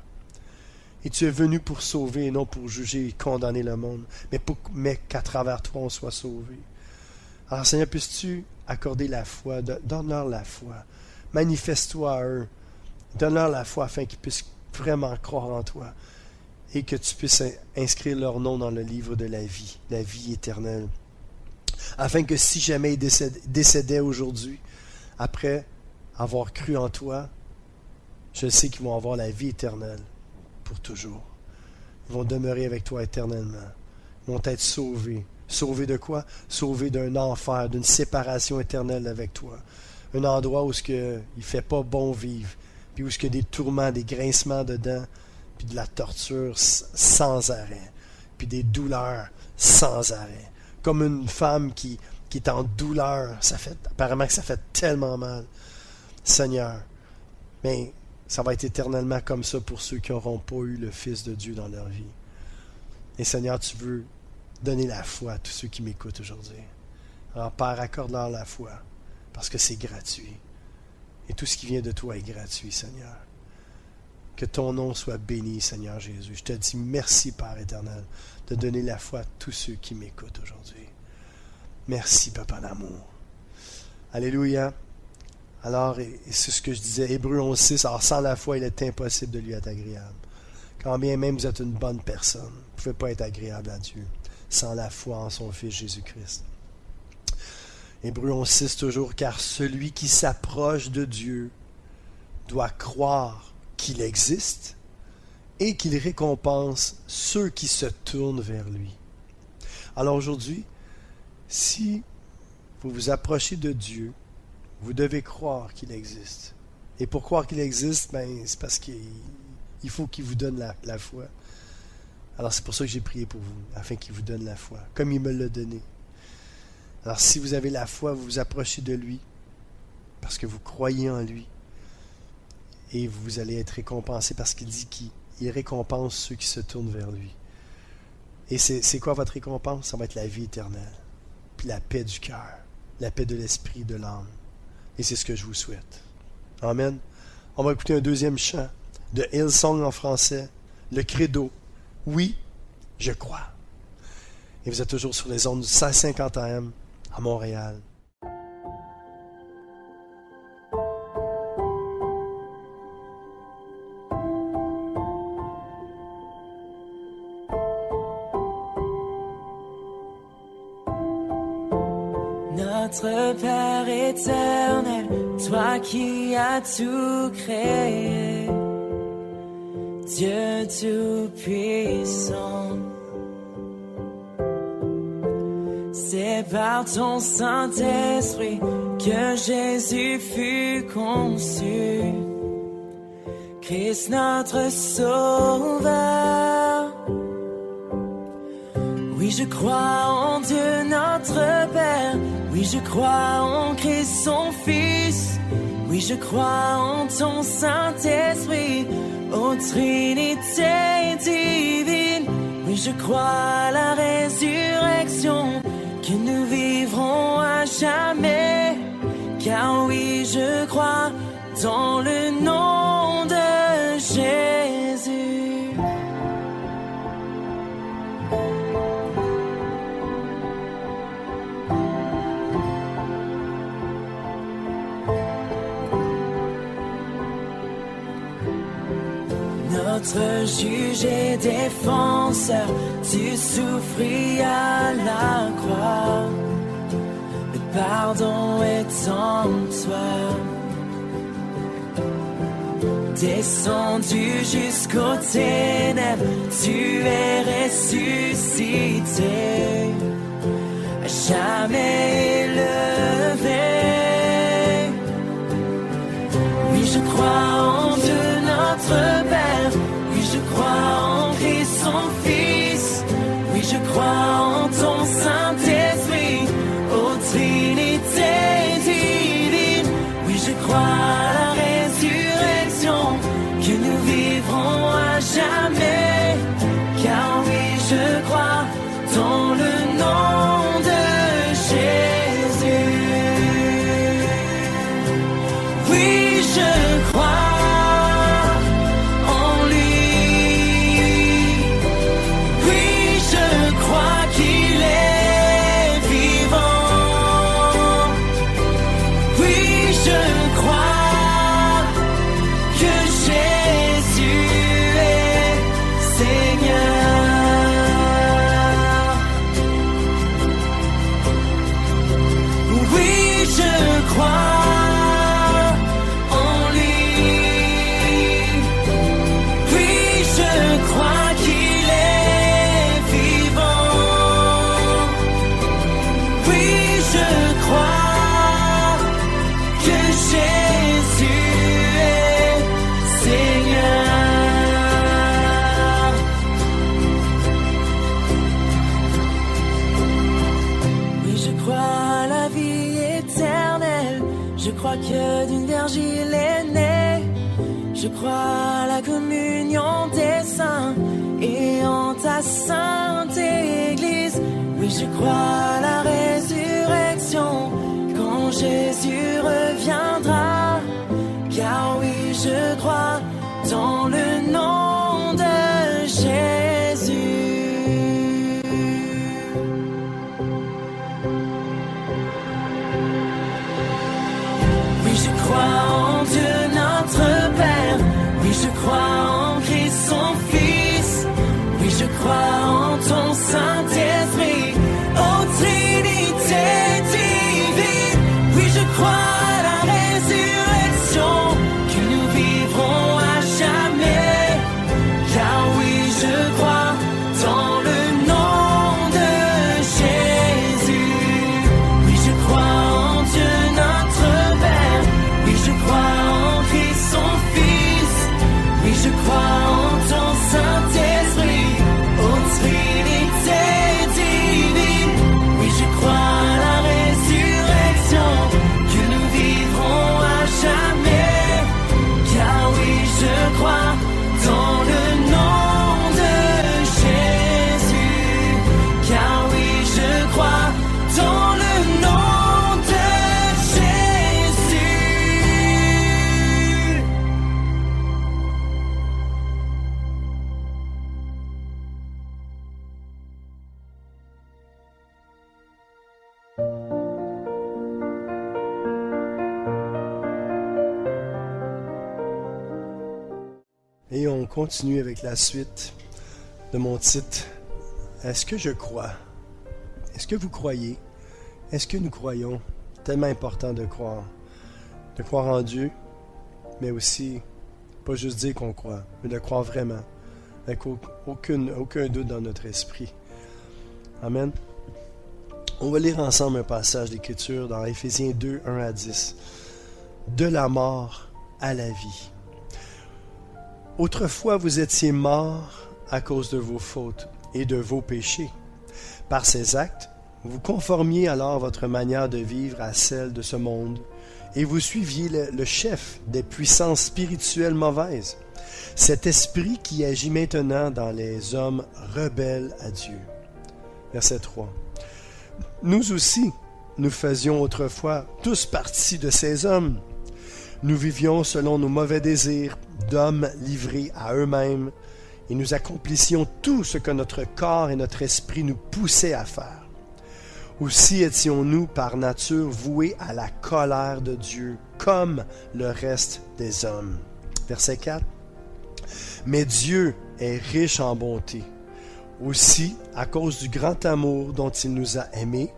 Et tu es venu pour sauver et non pour juger et condamner le monde, mais qu'à travers toi, on soit sauvé. Alors, Seigneur, puisses-tu accorder la foi, donne-leur la foi. Manifeste-toi à eux. Donne-leur la foi afin qu'ils puissent vraiment croire en toi et que tu puisses inscrire leur nom dans le livre de la vie éternelle. Afin que si jamais ils décédaient aujourd'hui, après avoir cru en toi, je sais qu'ils vont avoir la vie éternelle pour toujours. Ils vont demeurer avec toi éternellement. Ils vont être sauvés. Sauvés de quoi? Sauvés d'un enfer, d'une séparation éternelle avec toi. Un endroit où il ne fait pas bon vivre, puis où il y a des tourments, des grincements dedans, puis de la torture sans arrêt, puis des douleurs sans arrêt. Comme une femme qui est en douleur. Apparemment que ça fait tellement mal. Seigneur, mais ça va être éternellement comme ça pour ceux qui n'auront pas eu le Fils de Dieu dans leur vie. Et Seigneur, tu veux donner la foi à tous ceux qui m'écoutent aujourd'hui. Alors Père, accorde-leur la foi, parce que c'est gratuit. Et tout ce qui vient de toi est gratuit, Seigneur. Que ton nom soit béni, Seigneur Jésus. Je te dis merci, Père éternel, de donner la foi à tous ceux qui m'écoutent aujourd'hui. Merci, Papa d'amour. Alléluia. Alors, et c'est ce que je disais, Hébreux 11:6, alors sans la foi, il est impossible de lui être agréable. Quand bien même vous êtes une bonne personne, vous ne pouvez pas être agréable à Dieu sans la foi en son Fils Jésus-Christ. Hébreux 11:6 toujours, car celui qui s'approche de Dieu doit croire qu'il existe et qu'il récompense ceux qui se tournent vers lui. Alors aujourd'hui, si vous vous approchez de Dieu, vous devez croire qu'il existe. Et pour croire qu'il existe, c'est parce qu'il faut qu'il vous donne la foi. Alors c'est pour ça que j'ai prié pour vous, afin qu'il vous donne la foi, comme il me l'a donné. Alors si vous avez la foi, vous vous approchez de lui, parce que vous croyez en lui, et vous allez être récompensé parce qu'il dit qu'il récompense ceux qui se tournent vers lui. Et c'est quoi votre récompense? Ça va être la vie éternelle, puis la paix du cœur, la paix de l'esprit, de l'âme. Et c'est ce que je vous souhaite. Amen. On va écouter un deuxième chant de Hillsong en français, le credo. Oui, je crois. Et vous êtes toujours sur les ondes du 1650 AM à Montréal. Notre Père éternel, toi qui as tout créé, Dieu tout-puissant, c'est par ton Saint-Esprit que Jésus fut conçu, Christ notre Sauveur. Oui, je crois en Dieu notre Père. Oui, je crois en Christ son Fils. Oui, je crois en ton Saint-Esprit, ô Trinité divine. Oui, je crois à la résurrection, que nous vivrons à jamais. Car oui, je crois dans le nom de Jésus. Notre juge et défenseur, tu souffris à la croix. Le pardon est en toi. descendu jusqu'aux ténèbres, tu es ressuscité, à jamais élevé. Oui, je crois en Dieu notre Père, oui, je crois en Christ son Fils, oui, je crois en ton Saint-Esprit, ô Trinité divine, oui, je crois à la résurrection, que nous vivrons à jamais, car oui, je crois dans le nom de Jésus. Oui, je crois en lui. Oui, je crois qu'il est vivant. Oui, je crois que Jésus est Seigneur. Oui, je crois en lui. Oui, je crois qu'il est vivant. Oui, je crois que Jésus est Seigneur. Oui, je crois à la vie éternelle. Je crois que d'une vierge il est né. Je crois à la communion des saints et en ta sainte Église. Oui, je crois à la résurrection quand Jésus reviendra. Car oui, je crois dans le nom de Jésus. Oui, je crois en Dieu notre Père. Oui, je crois en Christ son Fils. Oui, je crois en ton Saint-Esprit, ô Trinité divine. Oui, je crois à la résurrection, que nous vivrons à jamais. Car oui, je crois dans le nom de Jésus. Oui, je crois en Dieu notre Père. Oui, je crois en Christ son Fils. Oui, je crois en ton Saint-Esprit, ô Trinité divine. Oui, je crois à la résurrection, que nous vivrons à jamais. Car oui, je crois dans le nom de Jésus. Car oui, je crois dans le nom de Jésus. Et on continue avec la suite de mon titre. Est-ce que je crois? Est-ce que vous croyez? Est-ce que nous croyons? Tellement important de croire. De croire en Dieu, mais aussi, pas juste dire qu'on croit, mais de croire vraiment, avec aucun doute dans notre esprit. Amen. On va lire ensemble un passage d'Écriture dans Éphésiens 2, 1 à 10. De la mort à la vie. Autrefois vous étiez morts à cause de vos fautes et de vos péchés. Par ces actes, vous conformiez alors votre manière de vivre à celle de ce monde, et vous suiviez le chef des puissances spirituelles mauvaises, cet esprit qui agit maintenant dans les hommes rebelles à Dieu. Verset 3. Nous aussi, nous faisions autrefois tous partie de ces hommes. Nous vivions selon nos mauvais désirs d'hommes livrés à eux-mêmes, et nous accomplissions tout ce que notre corps et notre esprit nous poussaient à faire. Aussi étions-nous par nature voués à la colère de Dieu, comme le reste des hommes. Verset 4. Mais Dieu est riche en bonté. Aussi, à cause du grand amour dont il nous a aimés,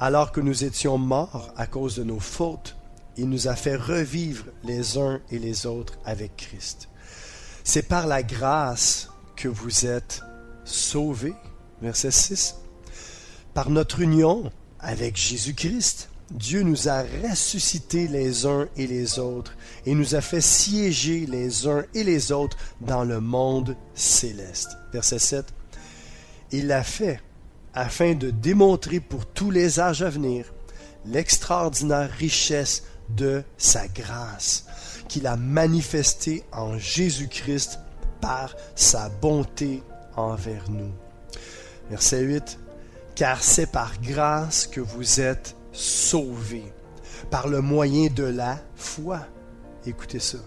alors que nous étions morts à cause de nos fautes, il nous a fait revivre les uns et les autres avec Christ. C'est par la grâce que vous êtes sauvés. Verset 6. Par notre union avec Jésus-Christ, Dieu nous a ressuscités les uns et les autres et nous a fait siéger les uns et les autres dans le monde céleste. Verset 7. Il l'a fait afin de démontrer pour tous les âges à venir l'extraordinaire richesse de sa grâce qu'il a manifestée en Jésus-Christ par sa bonté envers nous. Verset 8. Car c'est par grâce que vous êtes sauvés, par le moyen de la foi. Écoutez ça.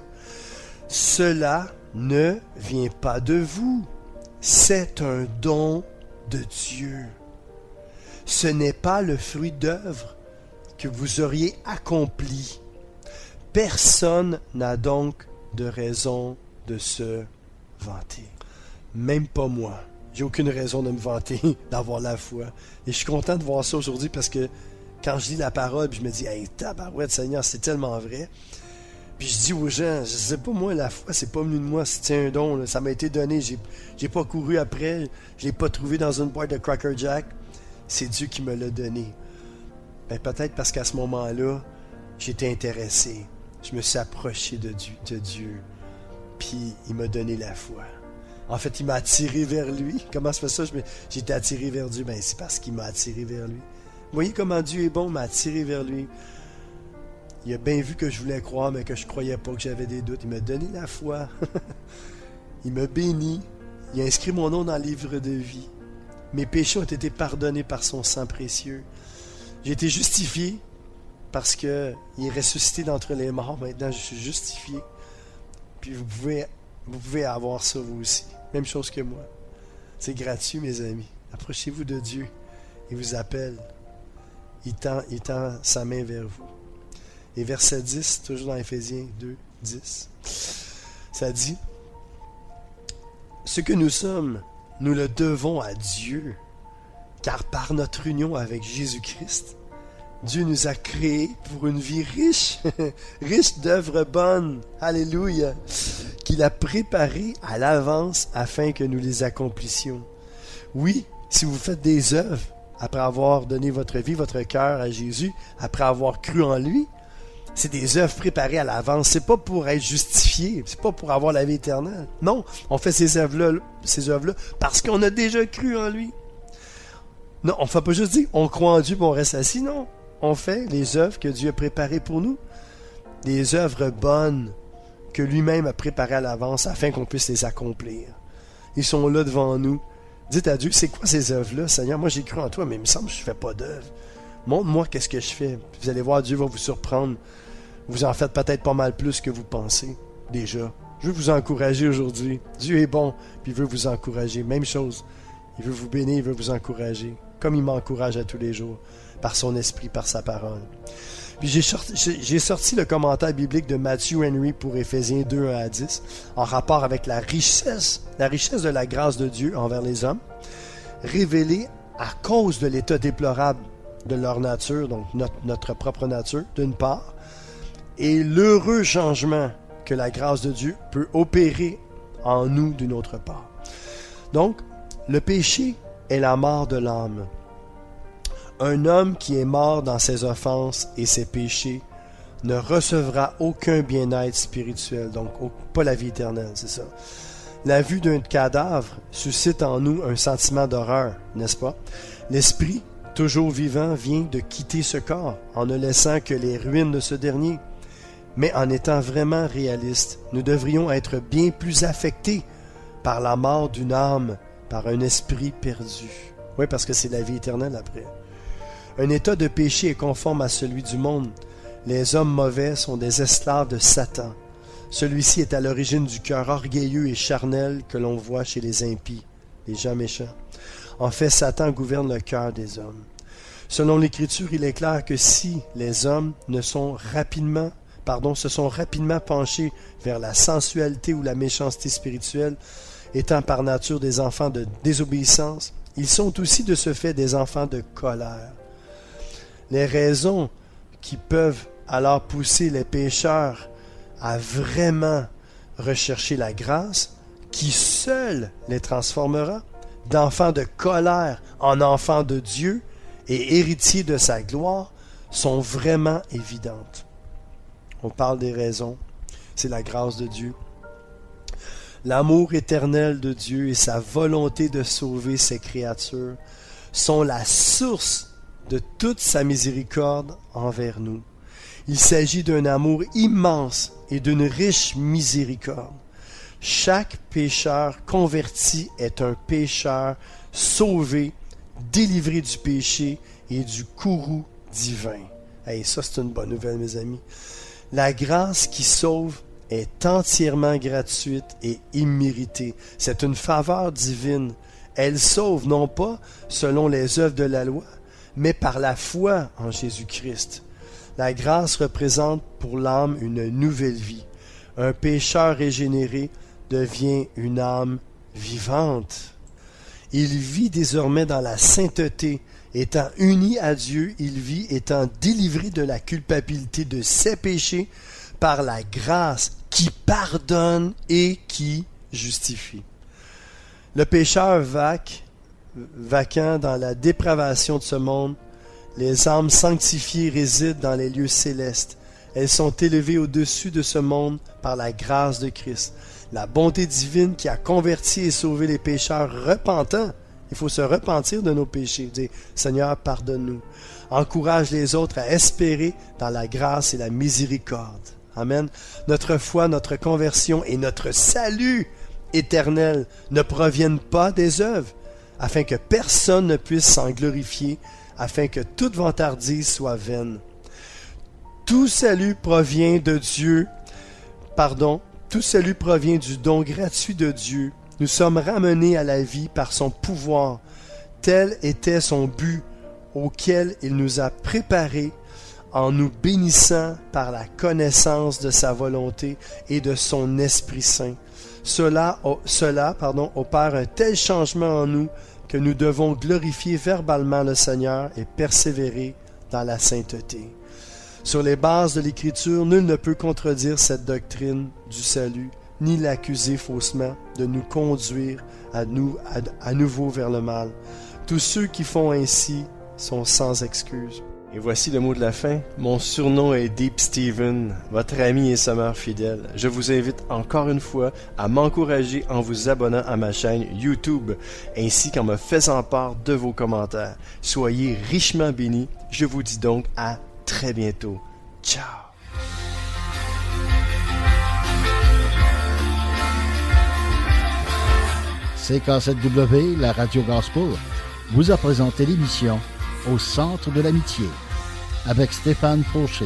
Cela ne vient pas de vous, c'est un don de Dieu. Ce n'est pas le fruit d'œuvre que vous auriez accompli. Personne n'a donc de raison de se vanter. Même pas moi. J'ai aucune raison de me vanter d'avoir la foi. Et je suis content de voir ça aujourd'hui parce que quand je lis la parole, je me dis, hey, tabarouette, Seigneur, c'est tellement vrai. Puis je dis aux gens, je sais pas moi, la foi, c'est pas venu de moi, c'est un don, là. Ça m'a été donné, j'ai pas couru après, je l'ai pas trouvé dans une boîte de Cracker Jack. C'est Dieu qui me l'a donné. Ben, peut-être parce qu'à ce moment-là, j'étais intéressé. Je me suis approché de Dieu. Puis il m'a donné la foi. En fait, il m'a attiré vers lui. Comment se fait ça? J'ai été attiré vers Dieu. Ben, c'est parce qu'il m'a attiré vers lui. Vous voyez comment Dieu est bon, m'a attiré vers lui. Il a bien vu que je voulais croire, mais que je croyais pas, que j'avais des doutes. Il m'a donné la foi. Il m'a béni. Il a inscrit mon nom dans le livre de vie. Mes péchés ont été pardonnés par son sang précieux. J'ai été justifié parce qu'il est ressuscité d'entre les morts. Maintenant, je suis justifié. Puis vous pouvez avoir ça vous aussi. Même chose que moi. C'est gratuit, mes amis. Approchez-vous de Dieu. Il vous appelle. Il tend sa main vers vous. Et verset 10, toujours dans Éphésiens 2, 10, ça dit « Ce que nous sommes, nous le devons à Dieu, car par notre union avec Jésus-Christ, Dieu nous a créés pour une vie riche, riche d'œuvres bonnes, alléluia, qu'il a préparées à l'avance afin que nous les accomplissions. » Oui, si vous faites des œuvres, après avoir donné votre vie, votre cœur à Jésus, après avoir cru en lui, c'est des œuvres préparées à l'avance. C'est pas pour être justifié, c'est pas pour avoir la vie éternelle. Non, on fait ces œuvres-là parce qu'on a déjà cru en lui. Non, on ne fait pas juste dire on croit en Dieu et on reste assis. Non, on fait les œuvres que Dieu a préparées pour nous. Des œuvres bonnes que lui-même a préparées à l'avance afin qu'on puisse les accomplir. Ils sont là devant nous. Dites à Dieu, c'est quoi ces œuvres-là, Seigneur? Moi, j'ai cru en toi, mais il me semble que je ne fais pas d'œuvres. Montre-moi qu'est-ce que je fais. Vous allez voir, Dieu va vous surprendre. Vous en faites peut-être pas mal plus que vous pensez, déjà. Je veux vous encourager aujourd'hui. Dieu est bon, puis il veut vous encourager. Même chose. Il veut vous bénir, il veut vous encourager. Comme il m'encourage à tous les jours, par son esprit, par sa parole. Puis j'ai sorti le commentaire biblique de Matthew Henry pour Éphésiens 2, 1 à 10, en rapport avec la richesse de la grâce de Dieu envers les hommes, révélée à cause de l'état déplorable de leur nature, donc notre propre nature, d'une part, et l'heureux changement que la grâce de Dieu peut opérer en nous d'une autre part. Donc, le péché est la mort de l'âme. Un homme qui est mort dans ses offenses et ses péchés ne recevra aucun bien-être spirituel, donc pas la vie éternelle, c'est ça. La vue d'un cadavre suscite en nous un sentiment d'horreur, n'est-ce pas? L'esprit, toujours vivant, vient de quitter ce corps en ne laissant que les ruines de ce dernier. Mais en étant vraiment réalistes, nous devrions être bien plus affectés par la mort d'une âme, par un esprit perdu. Oui, parce que c'est la vie éternelle après. Un état de péché est conforme à celui du monde. Les hommes mauvais sont des esclaves de Satan. Celui-ci est à l'origine du cœur orgueilleux et charnel que l'on voit chez les impies, les gens méchants. En fait, Satan gouverne le cœur des hommes. Selon l'Écriture, il est clair que si les hommes se sont rapidement penchés vers la sensualité ou la méchanceté spirituelle, étant par nature des enfants de désobéissance, ils sont aussi de ce fait des enfants de colère. Les raisons qui peuvent alors pousser les pécheurs à vraiment rechercher la grâce qui seule les transformera d'enfants de colère en enfants de Dieu et héritiers de sa gloire sont vraiment évidentes. On parle des raisons, c'est la grâce de Dieu. L'amour éternel de Dieu et sa volonté de sauver ses créatures sont la source de toute sa miséricorde envers nous. Il s'agit d'un amour immense et d'une riche miséricorde. Chaque pécheur converti est un pécheur sauvé, délivré du péché et du courroux divin. Hey, ça, c'est une bonne nouvelle, mes amis. La grâce qui sauve est entièrement gratuite et imméritée. C'est une faveur divine. Elle sauve non pas selon les œuvres de la loi, mais par la foi en Jésus-Christ. La grâce représente pour l'âme une nouvelle vie. Un pécheur régénéré devient une âme vivante. Il vit désormais dans la sainteté. Étant uni à Dieu, il vit étant délivré de la culpabilité de ses péchés par la grâce qui pardonne et qui justifie. Le pécheur vacant dans la dépravation de ce monde, les âmes sanctifiées résident dans les lieux célestes. Elles sont élevées au-dessus de ce monde par la grâce de Christ. La bonté divine qui a converti et sauvé les pécheurs repentants. Il faut se repentir de nos péchés, dire « Seigneur, pardonne-nous ». Encourage les autres à espérer dans la grâce et la miséricorde. Amen. Notre foi, notre conversion et notre salut éternel ne proviennent pas des œuvres, afin que personne ne puisse s'en glorifier, afin que toute vantardise soit vaine. Tout salut provient de Dieu, tout salut provient du don gratuit de Dieu. Nous sommes ramenés à la vie par son pouvoir. Tel était son but auquel il nous a préparés en nous bénissant par la connaissance de sa volonté et de son Esprit Saint. Cela opère un tel changement en nous que nous devons glorifier verbalement le Seigneur et persévérer dans la sainteté. Sur les bases de l'Écriture, nul ne peut contredire cette doctrine du salut, ni l'accuser faussement de nous conduire à nouveau vers le mal. Tous ceux qui font ainsi sont sans excuse. Et voici le mot de la fin. Mon surnom est Deep Steven, votre ami et sommeur fidèle. Je vous invite encore une fois à m'encourager en vous abonnant à ma chaîne YouTube, ainsi qu'en me faisant part de vos commentaires. Soyez richement bénis. Je vous dis donc à très bientôt. Ciao! CK7W, la radio gospel, vous a présenté l'émission Au centre de l'amitié avec Stéphane Fauché.